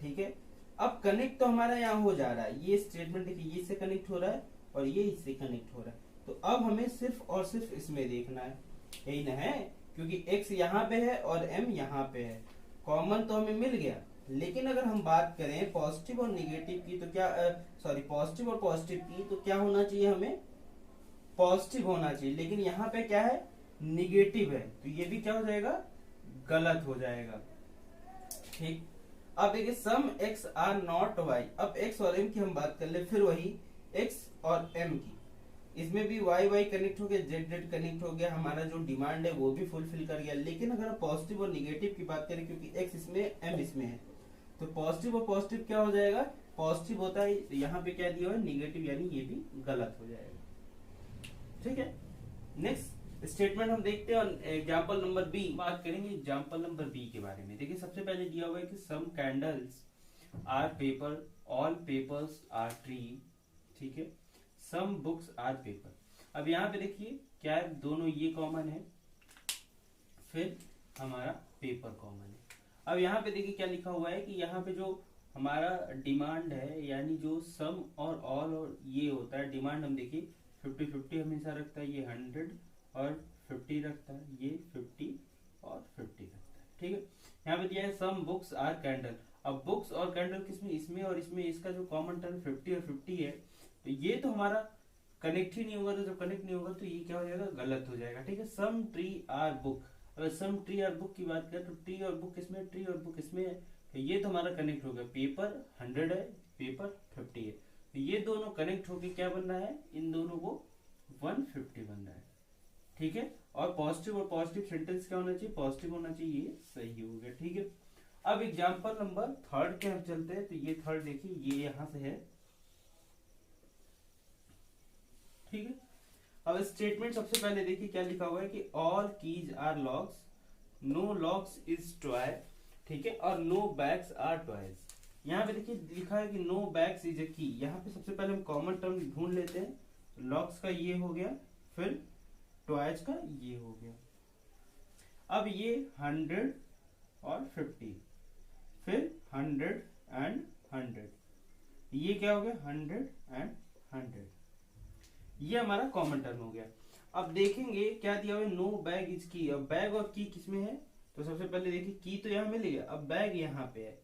ठीक है, अब कनेक्ट तो हमारा यहाँ हो जा रहा है, ये स्टेटमेंट देखिए, ये इससे कनेक्ट हो रहा है और ये इससे कनेक्ट हो रहा है, तो अब हमें सिर्फ और सिर्फ इसमें देखना है, यही ना है, क्योंकि x यहाँ पे है और m यहाँ पे है, कॉमन तो हमें मिल गया। लेकिन अगर हम बात करें पॉजिटिव और निगेटिव की तो क्या, सॉरी पॉजिटिव और पॉजिटिव की, तो क्या होना चाहिए, हमें पॉजिटिव होना चाहिए, लेकिन यहाँ पे क्या है, निगेटिव है, तो ये भी क्या हो जाएगा, गलत हो जाएगा। ठीक, अब देखिए सम x आर नॉट y। अब x और m की हम बात कर ले, फिर वही x और m की, इसमें भी y y कनेक्ट हो गया, z z कनेक्ट हो गया, हमारा जो डिमांड है वो भी फुलफिल कर गया। लेकिन अगर पॉजिटिव और निगेटिव की बात करें, क्योंकि x इसमें m इसमें है, तो पॉजिटिव और पॉजिटिव क्या हो जाएगा, पॉजिटिव होता है, तो यहाँ पे क्या दिया हुआ है, निगेटिव, यानी ये भी गलत हो जाएगा। ठीक है, नेक्स्ट स्टेटमेंट हम देखते हैं, और एग्जांपल नंबर बी बात करेंगे, एग्जांपल नंबर बी के बारे में। देखिए सबसे पहले दिया हुआ है कि some candles are paper, all papers are tree. ठीक है, सम बुक्स आर पेपर। अब यहाँ पे देखिए क्या है, दोनों ये कॉमन है, फिर हमारा पेपर कॉमन है। अब यहाँ पे देखिए क्या लिखा हुआ है कि यहाँ पे जो हमारा डिमांड है, यानी जो सम और ऑल और ये होता है, डिमांड हम देखिए 50-50 हमेशा रखता है, ये 100 और 50 रखता है, ये 50 और 50 रखता है। ठीक है, यहाँ पे दिया है सम बुक्स आर कैंडल। अब बुक्स और कैंडल किसमें, इसमें और इसमें, इसका जो कॉमन टर्म 50 और 50 है, तो ये तो हमारा कनेक्ट ही नहीं होगा, तो जब कनेक्ट नहीं होगा तो ये क्या हो जाएगा, गलत हो जाएगा। ठीक है, सम ट्री आर बुक, अगर सम ट्री आर बुक की बात करें तो ट्री और बुक इसमें, ट्री और बुक इसमें है, तो ये तो हमारा कनेक्ट हो गया। पेपर 100 है, पेपर 50 है, तो ये दोनों कनेक्ट होके क्या बन रहा है, इन दोनों को 150 बन रहा है। ठीक है, और पॉजिटिव सेंटेंस क्या होना चाहिए, पॉजिटिव होना चाहिए, ये सही हो गया। ठीक है, अब एग्जाम्पल नंबर 3 के हम चलते हैं। तो ये 3 देखिए, ये यहां से है। ठीक है, अब स्टेटमेंट सबसे पहले देखिए क्या लिखा हुआ है कि all keys are locks, no locks is toy. ठीक है, और नो बैग्स आर टॉयज। यहाँ पे देखिए लिखा है कि नो बैग्स इज ए की। यहाँ पे सबसे पहले हम कॉमन टर्म ढूंढ लेते हैं। लॉक्स का ये हो गया, फिर टॉयज का ये हो गया। अब ये 100 और 50, फिर 100 एंड 100, ये क्या हो गया, 100 एंड 100, ये हमारा कॉमन टर्म हो गया। अब देखेंगे क्या दिया हुआ है, नो बैग इज की। अब बैग और की किसमें है, तो सबसे पहले देखिए की तो यहाँ मिल गया, अब बैग यहाँ पे है।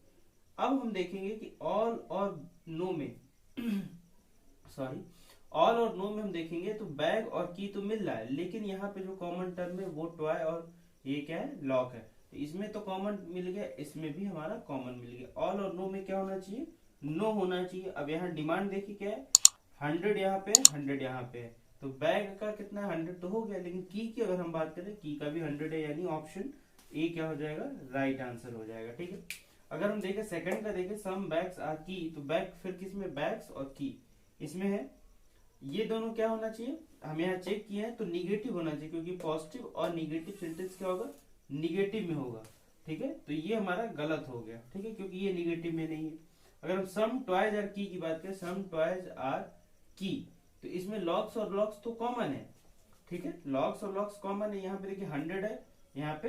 अब हम देखेंगे कि ऑल और नो में सॉरी, ऑल और नो में हम देखेंगे तो बैग और की तो मिल रहा है, लेकिन यहाँ पे जो कॉमन टर्म है वो टॉय और ये क्या है, लॉक है। तो इसमें तो कॉमन मिल गया, इसमें भी हमारा कॉमन मिल गया। ऑल और नो में क्या होना चाहिए, नो होना चाहिए। अब यहाँ डिमांड देखिए क्या है, 100 यहाँ पे, 100 यहाँ पे है, तो बैग का कितना 100 तो हो गया, लेकिन की अगर हम बात करें, की का भी 100 है, यानी ऑप्शन ए क्या हो जाएगा, राइट आंसर हो जाएगा। ठीक है, अगर हम देखें सेकंड का देखें, सम बैग्स आर की, तो बैग फिर किसमें, बैग्स और की इसमें है, ये दोनों क्या होना चाहिए, हम यहाँ चेक किए हैं तो निगेटिव होना चाहिए, क्योंकि पॉजिटिव और निगेटिव सेंटेंस क्या होगा, निगेटिव में होगा। ठीक है, तो ये हमारा गलत हो गया। ठीक है, क्योंकि ये निगेटिव में नहीं है। अगर हम सम टॉयज आर की बात करें, सम टॉयज आर की, तो इसमें लॉक्स और लॉक्स तो कॉमन है। ठीक है, लॉक्स और लॉक्स कॉमन है। यहाँ पे देखिए 100 है, यहाँ पे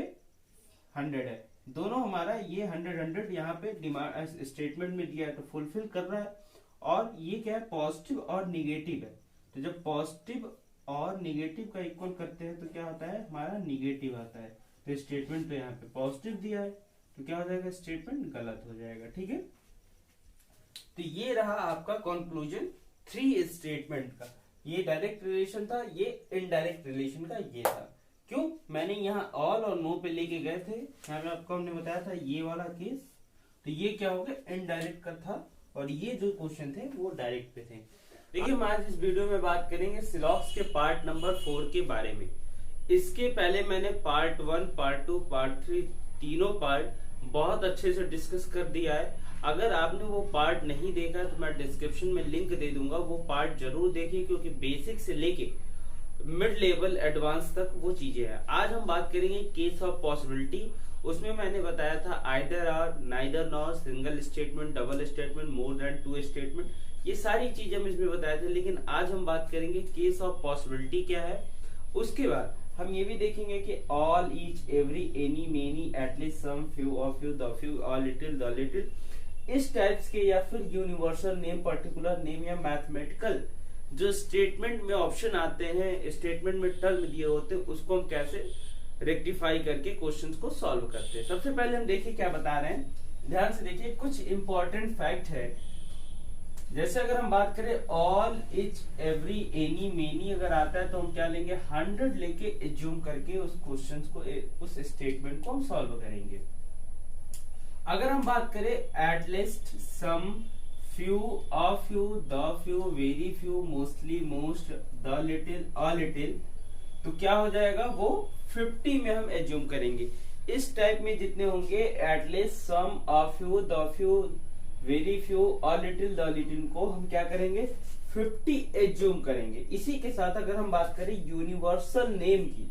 100 है, दोनों हमारा ये 100 यहाँ पे डिमांड स्टेटमेंट में दिया है, तो फुलफिल कर रहा है। और ये क्या है, पॉजिटिव और निगेटिव है, तो जब पॉजिटिव और निगेटिव का इक्वल करते हैं तो क्या होता है, हमारा निगेटिव आता है। तो स्टेटमेंट तो यहाँ पे पॉजिटिव दिया है, तो क्या हो जाएगा, स्टेटमेंट गलत हो जाएगा। ठीक है, तो ये रहा आपका कंक्लूजन 3 स्टेटमेंट का। ये डायरेक्ट रिलेशन था, ये इनडायरेक्ट रिलेशन का ये था। क्यों, मैंने यहाँ ऑल और नो पे लेके गए थे, यहाँ पे आपको हमने बताया था ये वाला केस, तो ये क्या हो गया, इनडायरेक्ट का था, और ये जो क्वेश्चन थे वो डायरेक्ट पे थे। देखिए, हम आज इस वीडियो में बात करेंगे सिलॉक्स के पार्ट नंबर 4 के बारे में। इसके पहले मैंने पार्ट 1, पार्ट 2, पार्ट 3 तीनों पार्ट बहुत अच्छे से डिस्कस कर दिया है। अगर आपने वो पार्ट नहीं देखा तो मैं डिस्क्रिप्शन में लिंक दे दूंगा, वो पार्ट जरूर देखिए, क्योंकि बेसिक से लेके मिड लेवल एडवांस तक वो चीजें हैं। आज हम बात करेंगे केस ऑफ पॉसिबिलिटी। उसमें मैंने बताया था either or, neither nor, single statement, double statement, more than 2 statement, ये सारी चीजें हम इसमें बताए थे। लेकिन आज हम बात करेंगे केस ऑफ पॉसिबिलिटी क्या है। उसके बाद हम ये भी देखेंगे कि all, each, every, any, many, at least, some, few, of few, the few, all, little, the little, इस टाइप्स के, या फिर यूनिवर्सल नेम, पर्टिकुलर नेम, या मैथमेटिकल जो स्टेटमेंट में ऑप्शन आते हैं, स्टेटमेंट में टर्म दिए होते हैं, उसको हम कैसे रेक्टिफाई करके क्वेश्चंस को सॉल्व करते हैं। सबसे पहले हम देखिए क्या बता रहे हैं, ध्यान से देखिए, कुछ इंपॉर्टेंट फैक्ट है। जैसे अगर हम बात करें all, etch, every, any, many अगर आता है तो हम क्या लेंगे, 100 लेके एज्यूम करके उस क्वेश्चंस को, उस स्टेटमेंट को हम सॉल्व करेंगे। अगर हम बात करें at least, some, few, a few, the few, very few, mostly, most, the little, a little, तो क्या हो जाएगा, वो 50 में हम एज्यूम करेंगे। इस टाइप में जितने होंगे at least, some, a few, the few, very few, a little, the little को हम क्या करेंगे, 50 एज्यूम करेंगे। इसी के साथ अगर हम बात करें यूनिवर्सल नेम की,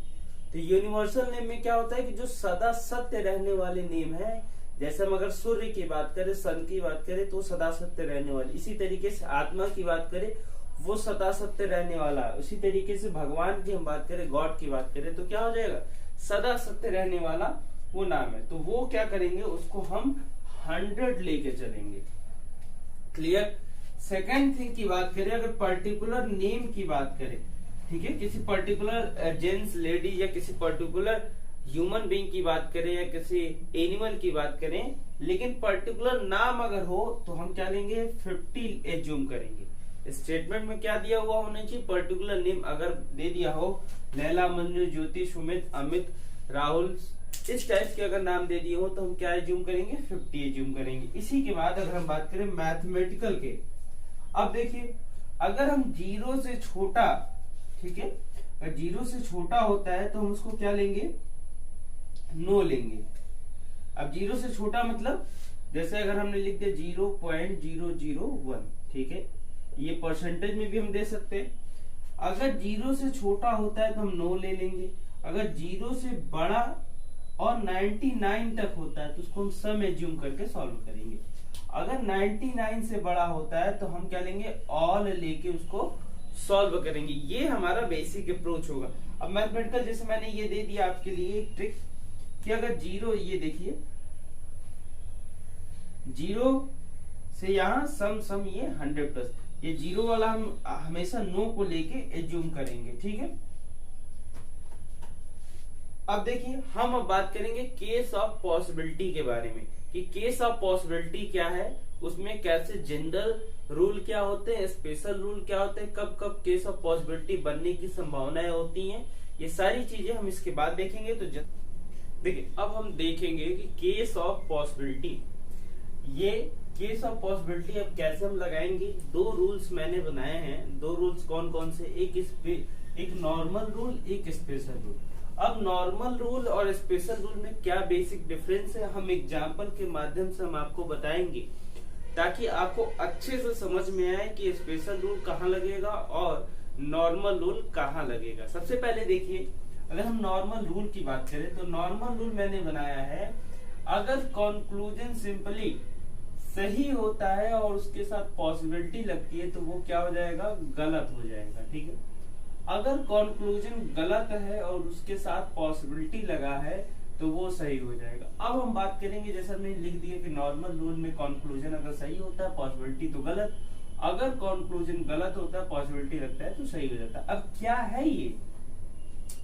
तो यूनिवर्सल नेम में क्या होता है कि जो सदा सत्य रहने वाले नेम है, जैसे हम अगर सूर्य की बात करें, सन की बात करें तो सदा सत्य रहने वाले, इसी तरीके से आत्मा की बात करें वो सदा सत्य रहने वाला है। उसी तरीके से भगवान की हम बात करें, गॉड की बात करें तो क्या हो जाएगा, सदा सत्य रहने वाला वो नाम है। तो वो क्या करेंगे, उसको हम 100 लेके चलेंगे। क्लियर। सेकंड थिंग की बात करें, अगर पर्टिकुलर नेम की बात करें, ठीक है, किसी पर्टिकुलर जेंट्स, लेडी, या किसी पर्टिकुलर ह्यूमन बीइंग की बात करें, या किसी एनिमल की बात करें, लेकिन पर्टिकुलर नाम अगर हो तो हम क्या लेंगे, 50 एज्यूम करेंगे। स्टेटमेंट में क्या दिया हुआ होना चाहिए, पर्टिकुलर नेम अगर दे दिया हो, लैला, मंजू, ज्योति, सुमित, अमित, राहुल, इस टाइप के अगर नाम दे दिए हो तो हम क्या एज्यूम करेंगे, 50 एज्यूम करेंगे। इसी के बाद अगर हम बात करें मैथमेटिकल के, अब देखिए अगर हम 0 से छोटा, ठीक है, अगर 0 से छोटा होता है तो हम उसको क्या लेंगे, नो लेंगे। अब 0 से छोटा मतलब जैसे अगर हमने लिख दिया 0.001, ठीक है, ये परसेंटेज में भी हम दे सकते हैं। अगर 0 से छोटा होता है तो हम नो ले लेंगे। अगर 0 से बड़ा और 99 तक होता है तो उसको हम सम एज्यूम करके सॉल्व करेंगे। अगर 99 से बड़ा होता है तो हम क्या लेंगे, ऑल लेके उसको सॉल्व करेंगे। ये हमारा बेसिक अप्रोच होगा। अब मैथमेटिकल जैसे मैंने ये दे दिया आपके लिए एक ट्रिक कि अगर 0, ये देखिए 0 से यहाँ सम ये 100+, ये 0 वाला हम हमेशा नो को लेके एज्यूम करेंगे, ठीक है। अब देखिए हम अब बात करेंगे केस ऑफ पॉसिबिलिटी के बारे में कि केस ऑफ पॉसिबिलिटी क्या है, उसमें कैसे जनरल रूल क्या होते हैं, स्पेशल रूल क्या होते हैं, कब कब केस ऑफ पॉसिबिलिटी बनने की संभावनाएं होती हैं, ये सारी चीजें हम इसके बाद देखेंगे। तो देखिए अब हम देखेंगे कि केस ऑफ पॉसिबिलिटी, ये केस ऑफ पॉसिबिलिटी अब कैसे हम लगाएंगे। 2 रूल्स मैंने बनाए हैं। 2 रूल्स कौन कौन से, एक नॉर्मल रूल, एक स्पेशल रूल। अब नॉर्मल रूल और स्पेशल रूल में क्या बेसिक डिफरेंस है, हम एग्जांपल के माध्यम से हम आपको बताएंगे ताकि आपको अच्छे से समझ में आए कि स्पेशल रूल कहाँ लगेगा और नॉर्मल रूल कहाँ लगेगा। सबसे पहले देखिए अगर हम नॉर्मल रूल की बात करें तो नॉर्मल रूल मैंने बनाया है, अगर कंक्लूजन सिंपली सही होता है और उसके साथ पॉसिबिलिटी लगती है तो वो क्या हो जाएगा, गलत हो जाएगा, ठीक है। अगर कंक्लूजन गलत है और उसके साथ पॉसिबिलिटी लगा है तो वो सही हो जाएगा। अब हम बात करेंगे, जैसा मैंने लिख दिया कि नॉर्मल रूल में कंक्लूजन अगर सही होता है पॉसिबिलिटी तो गलत, अगर कंक्लूजन गलत होता है पॉसिबिलिटी लगता है तो सही हो जाता है। अब क्या है ये,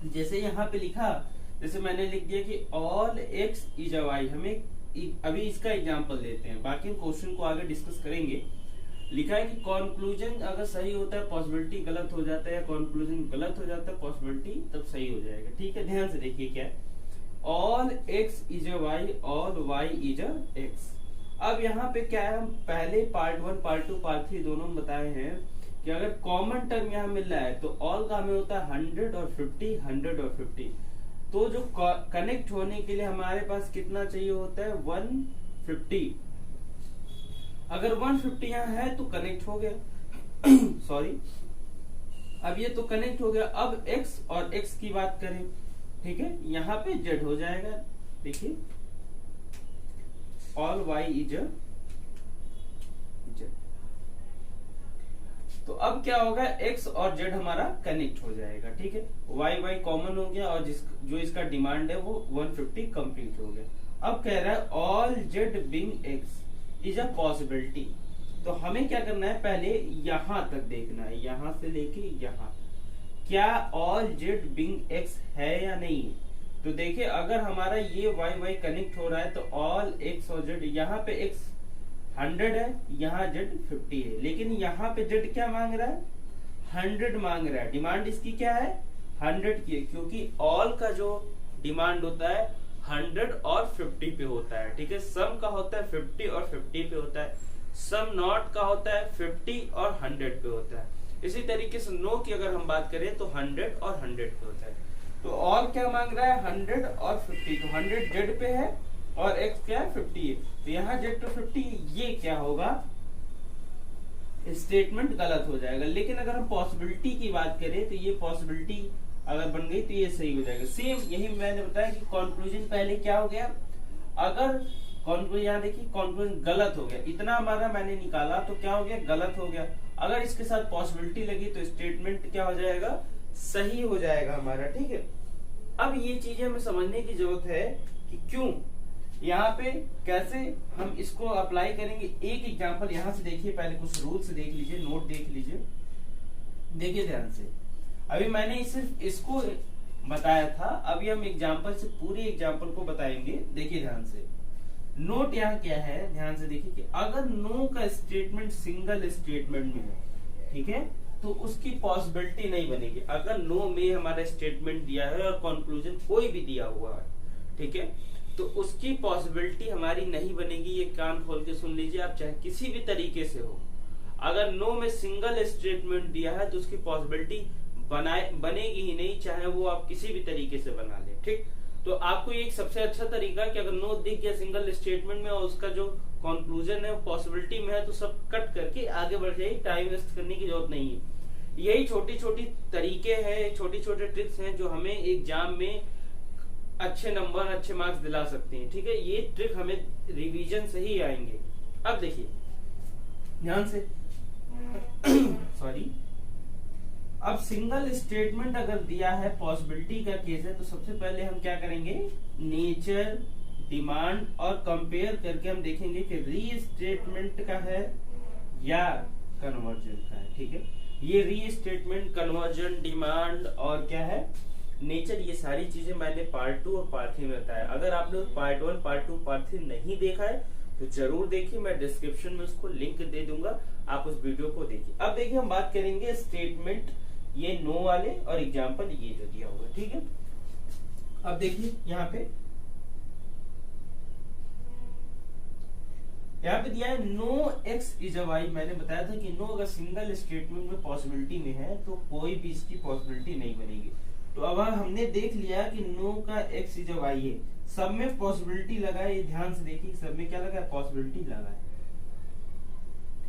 जैसे यहाँ पे लिखा, जैसे मैंने लिख दिया कि all x is a Y, हमें अभी इसका एग्जांपल देते हैं, बाकी क्वेश्चन को आगे डिस्कस करेंगे। लिखा है कि कंक्लूजन अगर सही होता है पॉसिबिलिटी गलत हो जाता है, या कंक्लूजन गलत हो जाता है पॉसिबिलिटी तब सही हो जाएगा, ठीक है। ध्यान से देखिए क्या है, all x is a y, all y is a x. अब यहाँ पे क्या है, हम पहले पार्ट 1, पार्ट 2, पार्ट 3 दोनों बताए हैं कि अगर कॉमन टर्म यहाँ मिल रहा है तो ऑल का हमें होता है 100 और 50, 100 और 50। तो जो कनेक्ट होने के लिए हमारे पास कितना चाहिए होता है, 150। अगर 150 यहाँ है तो कनेक्ट हो गया सॉरी, अब ये तो कनेक्ट हो गया। अब x और x की बात करें, ठीक है, यहाँ पे z हो जाएगा। देखिए ऑल y इज z, तो अब क्या होगा, x और z हमारा कनेक्ट हो जाएगा, ठीक है। y कॉमन हो गया और जो इसका डिमांड है वो 150 कंप्लीट हो गया। अब कह रहा है all z being x is a possibility, तो हमें क्या करना है, पहले यहां तक देखना है, यहां से लेके यहां, क्या ऑल z बिंग x है या नहीं। तो देखिए अगर हमारा ये y कनेक्ट हो रहा है तो ऑल x और z, यहाँ पे x 100 है, यहाँ z 50 है, लेकिन यहाँ पे z क्या मांग रहा है, 100 मांग रहा है। डिमांड इसकी क्या है, 100 की है, क्योंकि ऑल का जो डिमांड होता है 100 और 50 पे होता है, ठीक है। सम का होता है 50 और 50 पे होता है, सम नॉट का होता है 50 और 100 पे होता है। इसी तरीके से नो की अगर हम बात करें तो 100 और 100 पे होता है। तो ऑल क्या मांग रहा है, 100 और 50, तो 100 जेड पे है और x क्या है, 50 है, तो यहाँ जेड तो 50, ये क्या होगा, स्टेटमेंट गलत हो जाएगा। लेकिन अगर हम पॉसिबिलिटी की बात करें तो ये पॉसिबिलिटी अगर बन गई तो ये सही हो जाएगा। सेम यही मैंने बताया कि कंक्लूजन पहले क्या हो गया, अगर कंक्लूजन, यहाँ देखिए कंक्लूजन गलत हो गया, इतना हमारा मैंने निकाला तो क्या हो गया, गलत हो गया। अगर इसके साथ पॉसिबिलिटी लगी तो स्टेटमेंट क्या हो जाएगा, सही हो जाएगा हमारा, ठीक है। अब ये चीजें हमें समझने की जरूरत है कि क्यों, यहाँ पे कैसे हम इसको अप्लाई करेंगे। एक एग्जांपल यहाँ से देखिए, पहले कुछ रूल्स देख लीजिए, नोट देख लीजिए, देखिए ध्यान से। अभी मैंने सिर्फ इसको बताया था, अभी हम एग्जांपल से पूरी एग्जांपल को बताएंगे, देखिए ध्यान से। नोट यहाँ क्या है, ध्यान से देखिए कि अगर नो का स्टेटमेंट सिंगल स्टेटमेंट में है, ठीक है, तो उसकी पॉसिबिलिटी नहीं बनेगी। अगर नो में हमारा स्टेटमेंट दिया है और कंक्लूजन कोई भी दिया हुआ है, ठीक है, तो उसकी पॉसिबिलिटी हमारी नहीं बनेगी। ये कान खोल के सुन लीजिए आप, चाहे किसी भी तरीके से हो। अगर नो में सिंगल स्टेटमेंट दिया है तो उसकी पॉसिबिलिटी बनेगी ही नहीं, चाहे वो आप किसी भी तरीके से बना ले। ठीक, तो आपको ये एक सबसे अच्छा तरीका कि अगर नो दिख गया सिंगल स्टेटमेंट में और उसका जो कंक्लूजन है पॉसिबिलिटी में है, तो सब कट करके आगे बढ़ जाइए, टाइम वेस्ट करने की जरूरत नहीं है। यही छोटी छोटी तरीके हैं, छोटी छोटे ट्रिक्स हैं जो हमें एग्जाम में अच्छे नंबर, अच्छे मार्क्स दिला सकते हैं। ठीक है, ये ट्रिक हमें रिवीजन से ही आएंगे। अब देखिए ध्यान से सॉरी, अब सिंगल स्टेटमेंट अगर दिया है, पॉसिबिलिटी का केस है, तो सबसे पहले हम क्या करेंगे, नेचर, डिमांड और कंपेयर करके हम देखेंगे कि री स्टेटमेंट का है या कन्वर्जन का है। ठीक है, ये री स्टेटमेंट, कन्वर्जन, डिमांड और क्या है, नेचर, ये सारी चीजें मैंने पार्ट 2 और पार्ट 3 में बताया। अगर आपने पार्ट 1, पार्ट 2, पार्ट 3 नहीं देखा है तो जरूर देखिए, मैं डिस्क्रिप्शन में उसको लिंक दे दूंगा, आप उस वीडियो को देखिए। अब देखिए हम बात करेंगे स्टेटमेंट, ये नो वाले और एग्जाम्पल ये जो दिया हुआ है। ठीक है, अब देखिए यहाँ पे दिया है no x is a y. मैंने बताया था कि नो अगर सिंगल स्टेटमेंट में पॉसिबिलिटी में है तो कोई भी इसकी पॉसिबिलिटी नहीं बनेगी। तो अब हमने देख लिया कि नो का एक्स इज अ वाई है, सब में पॉसिबिलिटी लगा है, ध्यान से देखिए सब में क्या लगा है, पॉसिबिलिटी लगा है।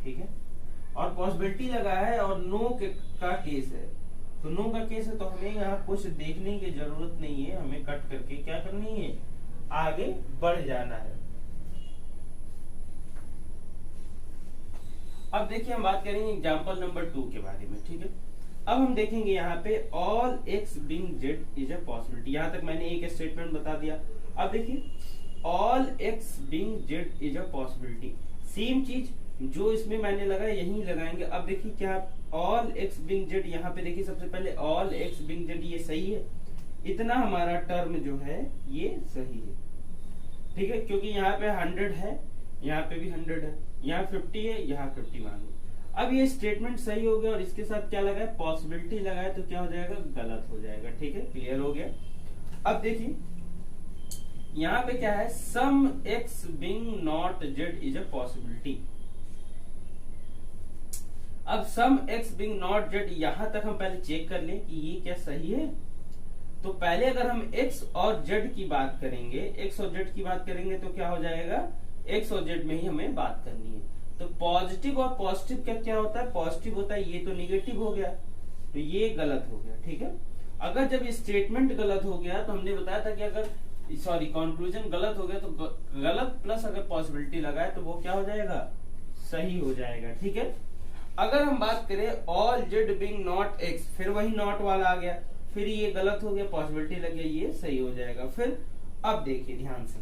ठीक है, और पॉसिबिलिटी लगा है और नो का केस है, तो नो का केस है तो हमें यहाँ कुछ देखने की जरूरत नहीं है, हमें कट करके क्या करनी है, आगे बढ़ जाना है। अब देखिए हम बात करेंगे एग्जाम्पल नंबर 2 के बारे में। ठीक है, अब हम देखेंगे यहाँ पे all x being Z is a possibility. यहाँ तक मैंने एक स्टेटमेंट बता दिया। अब देखिए all x being Z is a possibility, same चीज जो इसमें मैंने लगाया यही लगाएंगे। अब देखिए क्या ऑल एक्स बीइंग जेड, यहाँ पे देखिए सबसे पहले ऑल एक्स बीइंग जेड, ये सही है, इतना हमारा टर्म जो है ये सही है। ठीक है, क्योंकि यहाँ पे 100 है, यहाँ पे भी 100 है, यहाँ 50 है, यहाँ 50 मांगे। अब ये स्टेटमेंट सही हो गया और इसके साथ क्या लगा है, पॉसिबिलिटी लगा है, तो क्या हो जाएगा, गलत हो जाएगा। ठीक है, क्लियर हो गया। अब देखिए यहाँ पे क्या है, some X being not Z is a possibility. अब some X being not Z, यहां तक हम पहले चेक कर लें कि ये क्या सही है। तो पहले अगर हम एक्स और जेड की बात करेंगे, एक्स और जेड की बात करेंगे तो क्या हो जाएगा, एक्स और जेड में ही हमें बात करनी है। तो पॉजिटिव और पॉजिटिव का क्या होता है, पॉजिटिव होता है, ये तो निगेटिव हो गया, तो ये गलत हो गया। ठीक है, अगर जब स्टेटमेंट गलत हो गया तो हमने बताया था कि अगर कंक्लूजन गलत हो गया तो गलत प्लस अगर पॉसिबिलिटी लगाए तो वो क्या हो जाएगा, सही हो जाएगा। ठीक है, अगर हम बात करें all Z being not x, फिर वही नॉट वाला आ गया, फिर ये गलत हो गया, पॉसिबिलिटी लग गया, ये सही हो जाएगा। फिर अब देखिए ध्यान से,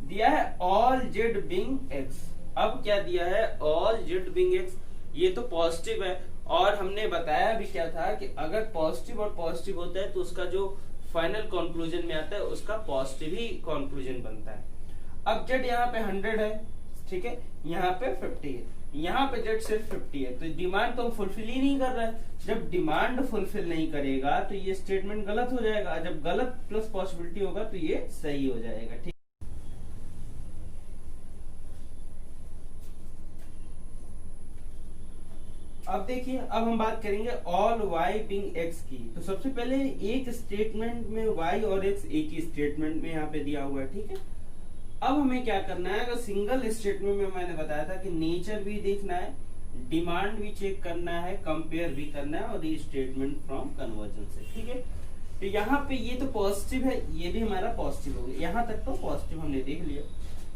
दिया है ऑल जेड बीइंग एक्स। अब क्या दिया है, ऑल जेड बीइंग एक्स, ये तो पॉजिटिव है और हमने बताया भी क्या था कि अगर पॉजिटिव और पॉजिटिव होता है तो उसका जो फाइनल कंक्लूजन में आता है उसका पॉजिटिव ही कंक्लूजन बनता है। अब जेड यहाँ पे 100 है, ठीक है, यहाँ पे 50 है, यहाँ पे जेड सिर्फ 50 है, तो डिमांड तो हम फुलफिल ही नहीं कर रहा है। जब डिमांड फुलफिल नहीं करेगा तो ये स्टेटमेंट गलत हो जाएगा, जब गलत प्लस पॉसिबिलिटी होगा तो ये सही हो जाएगा। ठीक, अब देखिए अब हम बात करेंगे ऑल वाई बीइंग एक्स की। तो सबसे पहले एक स्टेटमेंट में वाई और एक्स एक ही स्टेटमेंट में यहाँ पे दिया हुआ है। ठीक है, अब हमें क्या करना है, अगर सिंगल स्टेटमेंट में मैंने बताया था कि नेचर भी देखना है, डिमांड भी चेक करना है, कंपेयर भी करना है और री स्टेटमेंट फ्रॉम कन्वर्जन से। ठीक है, तो यहाँ पे ये तो पॉजिटिव है, ये भी हमारा पॉजिटिव हो गया, यहाँ तक तो पॉजिटिव हमने देख लिया।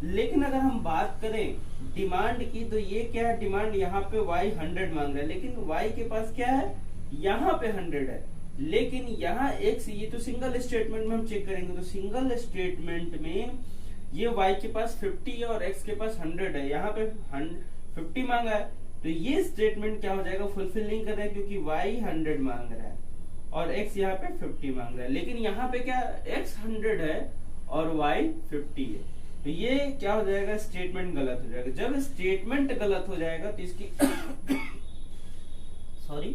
लेकिन अगर हम बात करें डिमांड की तो ये क्या है, डिमांड यहाँ पे y 100 मांग रहा है, लेकिन y के पास क्या है, यहाँ पे 100 है, लेकिन यहाँ x, ये तो सिंगल स्टेटमेंट में हम चेक करेंगे, तो सिंगल स्टेटमेंट में ये y के पास 50 है और x के पास 100 है, यहाँ पे 50 मांगा है, तो ये स्टेटमेंट क्या हो जाएगा, फुलफिल नहीं कर रहा है क्योंकि y 100 मांग रहा है और x यहाँ पे 50 मांग रहा है। लेकिन यहाँ पे क्या, x 100 है और y 50 है, तो ये क्या हो जाएगा, स्टेटमेंट गलत हो जाएगा। जब स्टेटमेंट गलत हो जाएगा तो इसकी सॉरी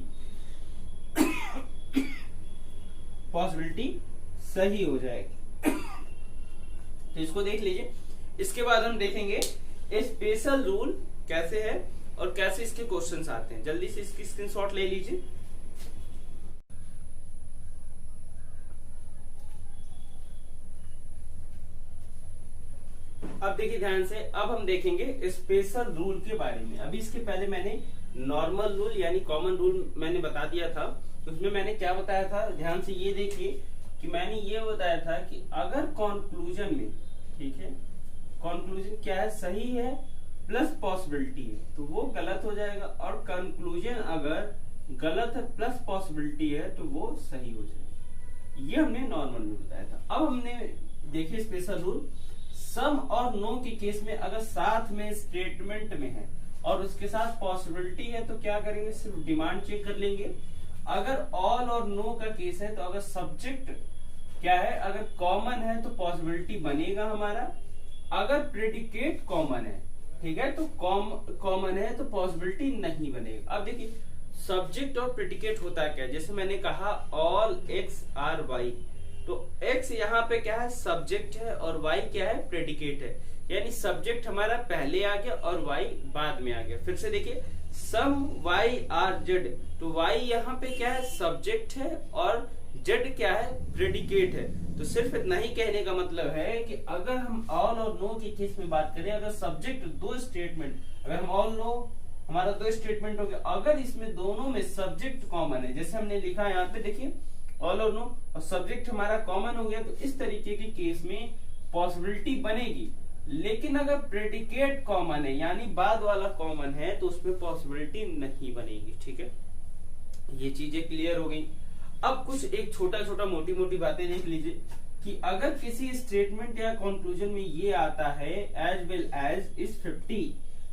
पॉसिबिलिटी सही हो जाएगी। तो इसको देख लीजिए। इसके बाद हम देखेंगे स्पेशल रूल कैसे है और कैसे इसके क्वेश्चंस आते हैं। जल्दी से इसकी स्क्रीनशॉट ले लीजिए। अब देखिए ध्यान से, अब हम देखेंगे स्पेशल रूल के बारे में। अभी इसके पहले मैंने नॉर्मल रूल यानी कॉमन रूल मैंने बता दिया था। उसमें मैंने क्या बताया था, ध्यान से ये देखिए कि मैंने ये बताया था कि अगर कॉन्क्लूजन में, ठीक है, कॉन्क्लूजन क्या है, सही है प्लस पॉसिबिलिटी है तो वो गलत हो जाएगा, और कंक्लूजन अगर गलत है प्लस पॉसिबिलिटी है तो वो सही हो जाएगा। ये हमने नॉर्मल रूल बताया था। अब हमने देखिए स्पेशल रूल, सम और नो के केस में अगर साथ में स्टेटमेंट में है और उसके साथ पॉसिबिलिटी है तो क्या करेंगे, सिर्फ डिमांड चेक कर लेंगे। अगर ऑल और नो का केस है तो अगर सब्जेक्ट क्या है, अगर कॉमन है तो पॉसिबिलिटी बनेगा हमारा। अगर प्रेडिकेट कॉमन है, ठीक है, तो कॉमन है तो पॉसिबिलिटी नहीं बनेगा। अब देखिए सब्जेक्ट और प्रेडिकेट होता है क्या, जैसे मैंने कहा ऑल एक्स आर वाई, तो एक्स यहाँ पे क्या है, सब्जेक्ट है, और वाई क्या है, प्रेडिकेट है। यानी सब्जेक्ट हमारा पहले आ गया और वाई बाद में आ गया। फिर से देखिए सम वाई आर जेड, तो वाई यहाँ पे क्या है, सब्जेक्ट है, और जेड क्या है, प्रेडिकेट है। तो सिर्फ इतना ही कहने का मतलब है कि अगर हम ऑल और नो के केस में बात करें, अगर सब्जेक्ट दो स्टेटमेंट, अगर हम ऑल नो हमारा दो स्टेटमेंट हो गया, अगर इसमें दोनों में सब्जेक्ट कॉमन है, जैसे हमने लिखा यहाँ पे देखिए ऑल और नो, और सब्जेक्ट हमारा कॉमन हो गया, तो इस तरीके के केस में पॉसिबिलिटी बनेगी। लेकिन अगर प्रेडिकेट कॉमन है यानी बाद वाला कॉमन है तो उसमें पॉसिबिलिटी नहीं बनेगी। ठीक है, ये चीजें क्लियर हो गई। अब कुछ एक छोटा छोटा मोटी मोटी बातें देख लीजिए कि अगर किसी स्टेटमेंट या कंक्लूजन में ये आता है एज वेल एज इज 50,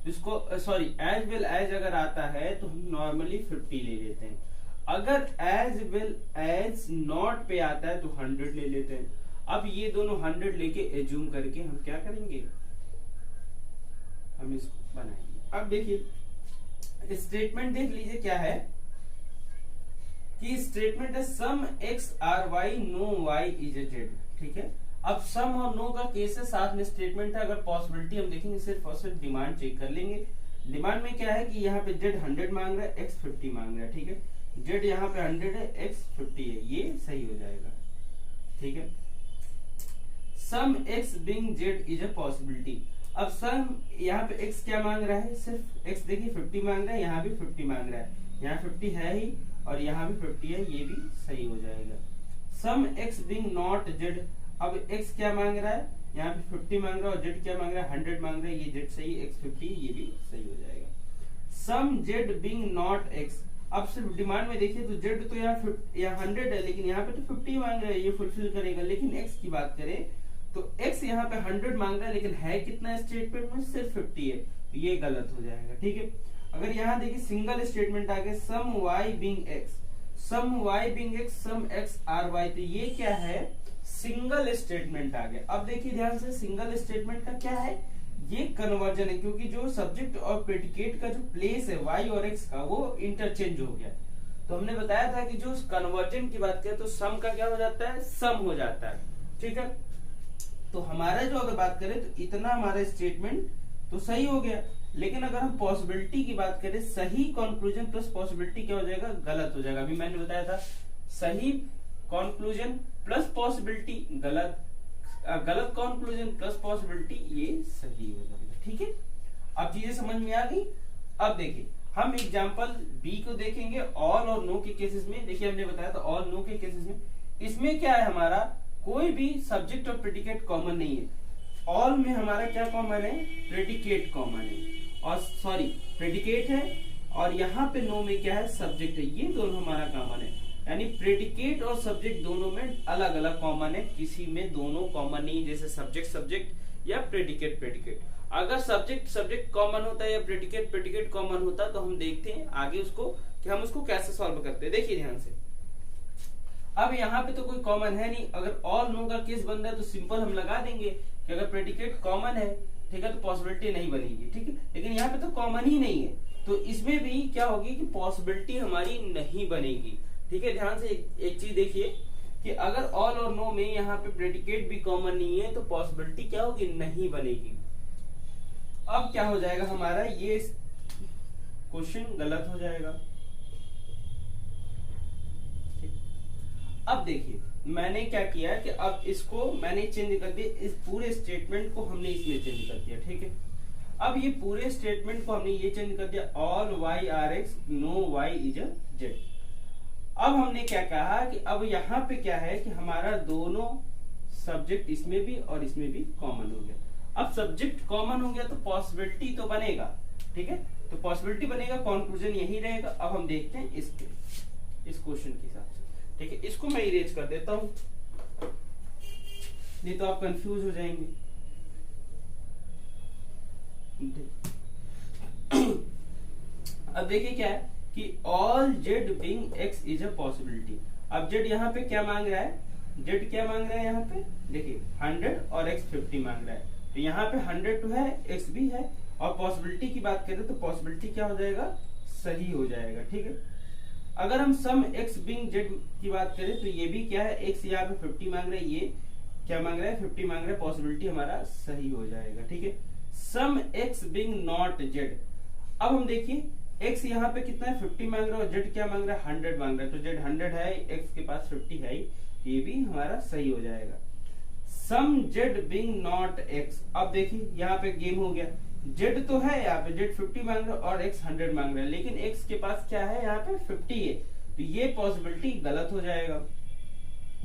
इसको सॉरी एज वेल एज अगर आता है तो हम नॉर्मली 50 ले लेते हैं। अगर एज वेल एज नॉट पे आता है तो 100 ले लेते हैं। अब ये दोनों 100 लेके एज्यूम करके हम क्या करेंगे, हम इसको बनाएंगे। अब देखिए स्टेटमेंट देख लीजिए क्या है कि स्टेटमेंट है some X are Y no Y is a Z. ठीक है, अब सम और नो का केस है, साथ में स्टेटमेंट है। अगर पॉसिबिलिटी हम देखेंगे सिर्फ और सिर्फ डिमांड चेक कर लेंगे। डिमांड में क्या है कि यहाँ पे जेड 100 मांग रहा है, एक्स 50 मांग रहा है। ठीक है, जेड यहाँ पे 100 है, एक्स 50 है, ये सही हो जाएगा। ठीक है, some X being Z is a possibility. अब सम यहाँ पे एक्स क्या मांग रहा है, सिर्फ एक्स देखिए 50 मांग रहा है, यहाँ भी 50 मांग रहा है, यहाँ 50 है ही और यहाँ भी 50 है, ये भी सही हो जाएगा। सम एक्स बिंग नॉट जेड, अब एक्स क्या मांग रहा है, यहाँ पे 50 मांग रहा है और जेड क्या मांग रहा है, 100 मांग रहा है, ये जेड सही, एक्स 50, ये भी सही हो जाएगा। सम जेड बिंग नॉट एक्स, अब सिर्फ डिमांड में देखिए तो जेड तो यहाँ 100 है लेकिन यहाँ पे तो 50 मांग रहा है, ये फुलफिल करेगा। लेकिन एक्स की बात करें तो एक्स यहाँ पे 100 मांग रहा है लेकिन है कितना स्टेटमेंट में, सिर्फ 50 है, तो ये गलत हो जाएगा। ठीक है, अगर यहाँ देखिए सिंगल स्टेटमेंट आ गया सम Y Bing x, some Y Bing x some X are Y, तो ये क्या है, सिंगल स्टेटमेंट आ गया। अब देखिए ध्यान से सिंगल स्टेटमेंट का क्या है, ये कन्वर्जन है, क्योंकि जो सब्जेक्ट और प्रेडिकेट का जो प्लेस है वाई और एक्स का वो इंटरचेंज हो गया। तो हमने बताया था कि जो कन्वर्जन की बात करें तो सम का क्या हो जाता है, सम हो जाता है। ठीक है, तो हमारा जो अगर बात करें तो इतना हमारा स्टेटमेंट तो सही हो गया। लेकिन अगर हम पॉसिबिलिटी की बात करें, सही कंक्लूजन प्लस पॉसिबिलिटी क्या हो जाएगा, गलत हो जाएगा। अभी मैंने बताया था सही कंक्लूजन प्लस पॉसिबिलिटी गलत, गलत कंक्लूजन प्लस पॉसिबिलिटी ये सही हो जाएगा। ठीक है, अब चीजें समझ में आ गई। अब देखिए हम एग्जांपल बी को देखेंगे ऑल और नो के केसेस में। देखिए हमने बताया था ऑल नो के केसेस में, इसमें क्या है, हमारा कोई भी सब्जेक्ट और प्रेडिकेट कॉमन नहीं है। ऑल में हमारा क्या कॉमन है, प्रेडिकेट कॉमन है, और सॉरी प्रेडिकेट है, और यहाँ पे नो में क्या है, सब्जेक्ट है। ये दोनों हमारा कॉमन है, यानी प्रेडिकेट और सब्जेक्ट दोनों में अलग अलग कॉमन है, किसी में दोनों कॉमन नहीं, जैसे सब्जेक्ट सब्जेक्ट या प्रेडिकेट प्रेडिकेट। अगर सब्जेक्ट सब्जेक्ट कॉमन होता है या प्रेडिकेट प्रेडिकेट कॉमन होता तो हम देखते हैं आगे उसको कि हम उसको कैसे सॉल्व करते हैं। देखिए ध्यान से, अब यहाँ पे तो कोई कॉमन है नहीं। अगर ऑल नो का केस बन रहा है तो सिंपल हम लगा देंगे कि अगर प्रेडिकेट कॉमन है, ठीक है, तो पॉसिबिलिटी नहीं बनेगी। ठीक है, लेकिन यहाँ पे तो कॉमन ही नहीं है, तो इसमें भी क्या होगी कि पॉसिबिलिटी हमारी नहीं बनेगी। ठीक है, ध्यान से एक चीज देखिए कि अगर ऑल और नो में यहाँ पे प्रेडिकेट भी कॉमन नहीं है तो पॉसिबिलिटी क्या होगी, नहीं बनेगी। अब क्या हो जाएगा हमारा, ये क्वेश्चन गलत हो जाएगा। अब देखिए मैंने क्या किया कि अब इसको मैंने चेंज कर दिया, इस पूरे स्टेटमेंट को हमने इसमें चेंज कर दिया। ठीक है, अब ये पूरे स्टेटमेंट को हमने ये चेंज कर दिया, all Y are x, no Y is a Z. अब हमने क्या कहा कि अब यहाँ पे क्या है कि हमारा दोनों सब्जेक्ट इसमें भी और इसमें भी कॉमन हो गया। अब सब्जेक्ट कॉमन हो गया तो पॉसिबिलिटी तो बनेगा। ठीक है, तो पॉसिबिलिटी बनेगा, कंक्लूजन यही रहेगा। अब हम देखते हैं इस क्वेश्चन के हिसाब से। ठीक है, इसको मैं इरेज कर देता हूं, नहीं तो आप कंफ्यूज हो जाएंगे। अब देखिए क्या है कि all z being x is a possibility. अब जेड यहाँ पे क्या मांग रहा है, जेड क्या मांग रहा है यहाँ पे, देखिए 100 और एक्स 50 मांग रहा है। तो यहाँ पे 100 तो है, एक्स भी है, और पॉसिबिलिटी की बात करें तो पॉसिबिलिटी क्या हो जाएगा, सही हो जाएगा। ठीक है, अगर हम सम एक्स बिंग जेड की बात करें तो ये भी क्या है, एक्स यहाँ पे 50 मांग रहा है, ये क्या मांग रहा है, 50 मांग रहा है, पॉसिबिलिटी हमारा सही हो जाएगा। ठीक है, some X Bing not Z. अब हम देखिए x यहाँ पे कितना है, 50 मांग रहा है, और z क्या मांग रहा है, 100 मांग रहा है। तो z 100 है, x के पास 50 है, ये भी हमारा सही हो जाएगा। सम z बिंग नॉट x। अब देखिए यहाँ पे गेम हो गया, z तो है यहाँ पे, z 50 मांग रहा है और x 100 मांग रहा है, लेकिन x के पास क्या है, यहाँ पे 50 है, तो ये पॉसिबिलिटी गलत हो जाएगा।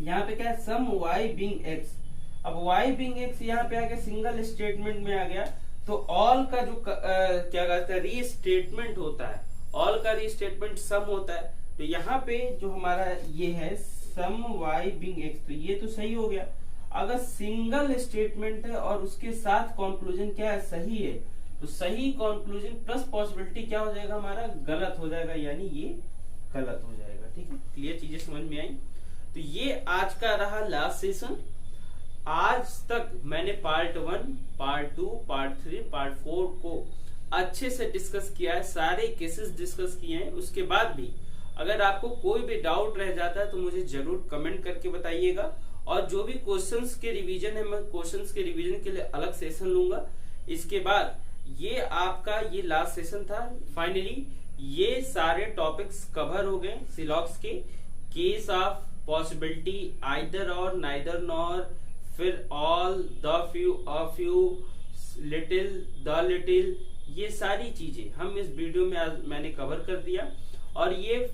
यहाँ पे क्या है, सम y बिंग x। अब y बिंग x यहाँ पे आ गया, सिंगल स्टेटमेंट में आ गया, तो ऑल का जो क्या कहते हैं, रीस्टेटमेंट होता है, ऑल का रीस्टेटमेंट सम होता है। तो यहाँ पे जो हमारा ये है सम y बिंग x, तो ये तो सही हो गया। अगर सिंगल स्टेटमेंट है और उसके साथ कंक्लूजन क्या है, सही है, तो सही कंक्लूजन प्लस पॉसिबिलिटी क्या हो जाएगा, हमारा गलत हो जाएगा, यानी ये गलत हो जाएगा। ठीक है, क्लियर चीजें समझ में आई। तो ये आज का रहा लास्ट सेशन। आज तक मैंने पार्ट 1, पार्ट 2, पार्ट 3, पार्ट 4 को अच्छे से डिस्कस किया है, सारे केसेस डिस्कस किए हैं। उसके बाद भी अगर आपको कोई भी डाउट रह जाता है तो मुझे जरूर कमेंट करके बताइएगा, और जो भी क्वेश्चंस के रिवीजन है, मैं क्वेश्चंस के रिवीजन के लिए अलग सेशन लूंगा। इसके बाद ये आपका ये लास्ट सेशन था। फाइनली ये सारे टॉपिक्स कवर हो गए सिलॉक्स के, case of, possibility, either or, neither nor, फिर all, the few, a few, little, the little, ये सारी चीजें हम इस वीडियो में आज मैंने कवर कर दिया। और ये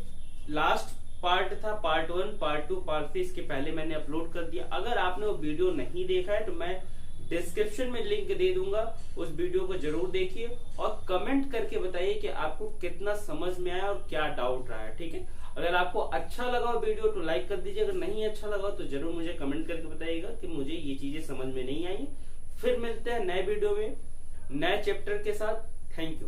लास्ट पार्ट था, पार्ट 1, पार्ट 2, पार्ट 3, इसके पहले मैंने अपलोड कर दिया। अगर आपने वो वीडियो नहीं देखा है तो मैं डिस्क्रिप्शन में लिंक दे दूंगा, उस वीडियो को जरूर देखिए और कमेंट करके बताइए कि आपको कितना समझ में आया और क्या डाउट रहा है। ठीक है, अगर आपको अच्छा लगा वीडियो तो लाइक कर दीजिए, अगर नहीं अच्छा लगा तो जरूर मुझे कमेंट करके बताइएगा कि मुझे ये चीजें समझ में नहीं आई। फिर मिलते हैं नए वीडियो में नए चैप्टर के साथ। Thank you.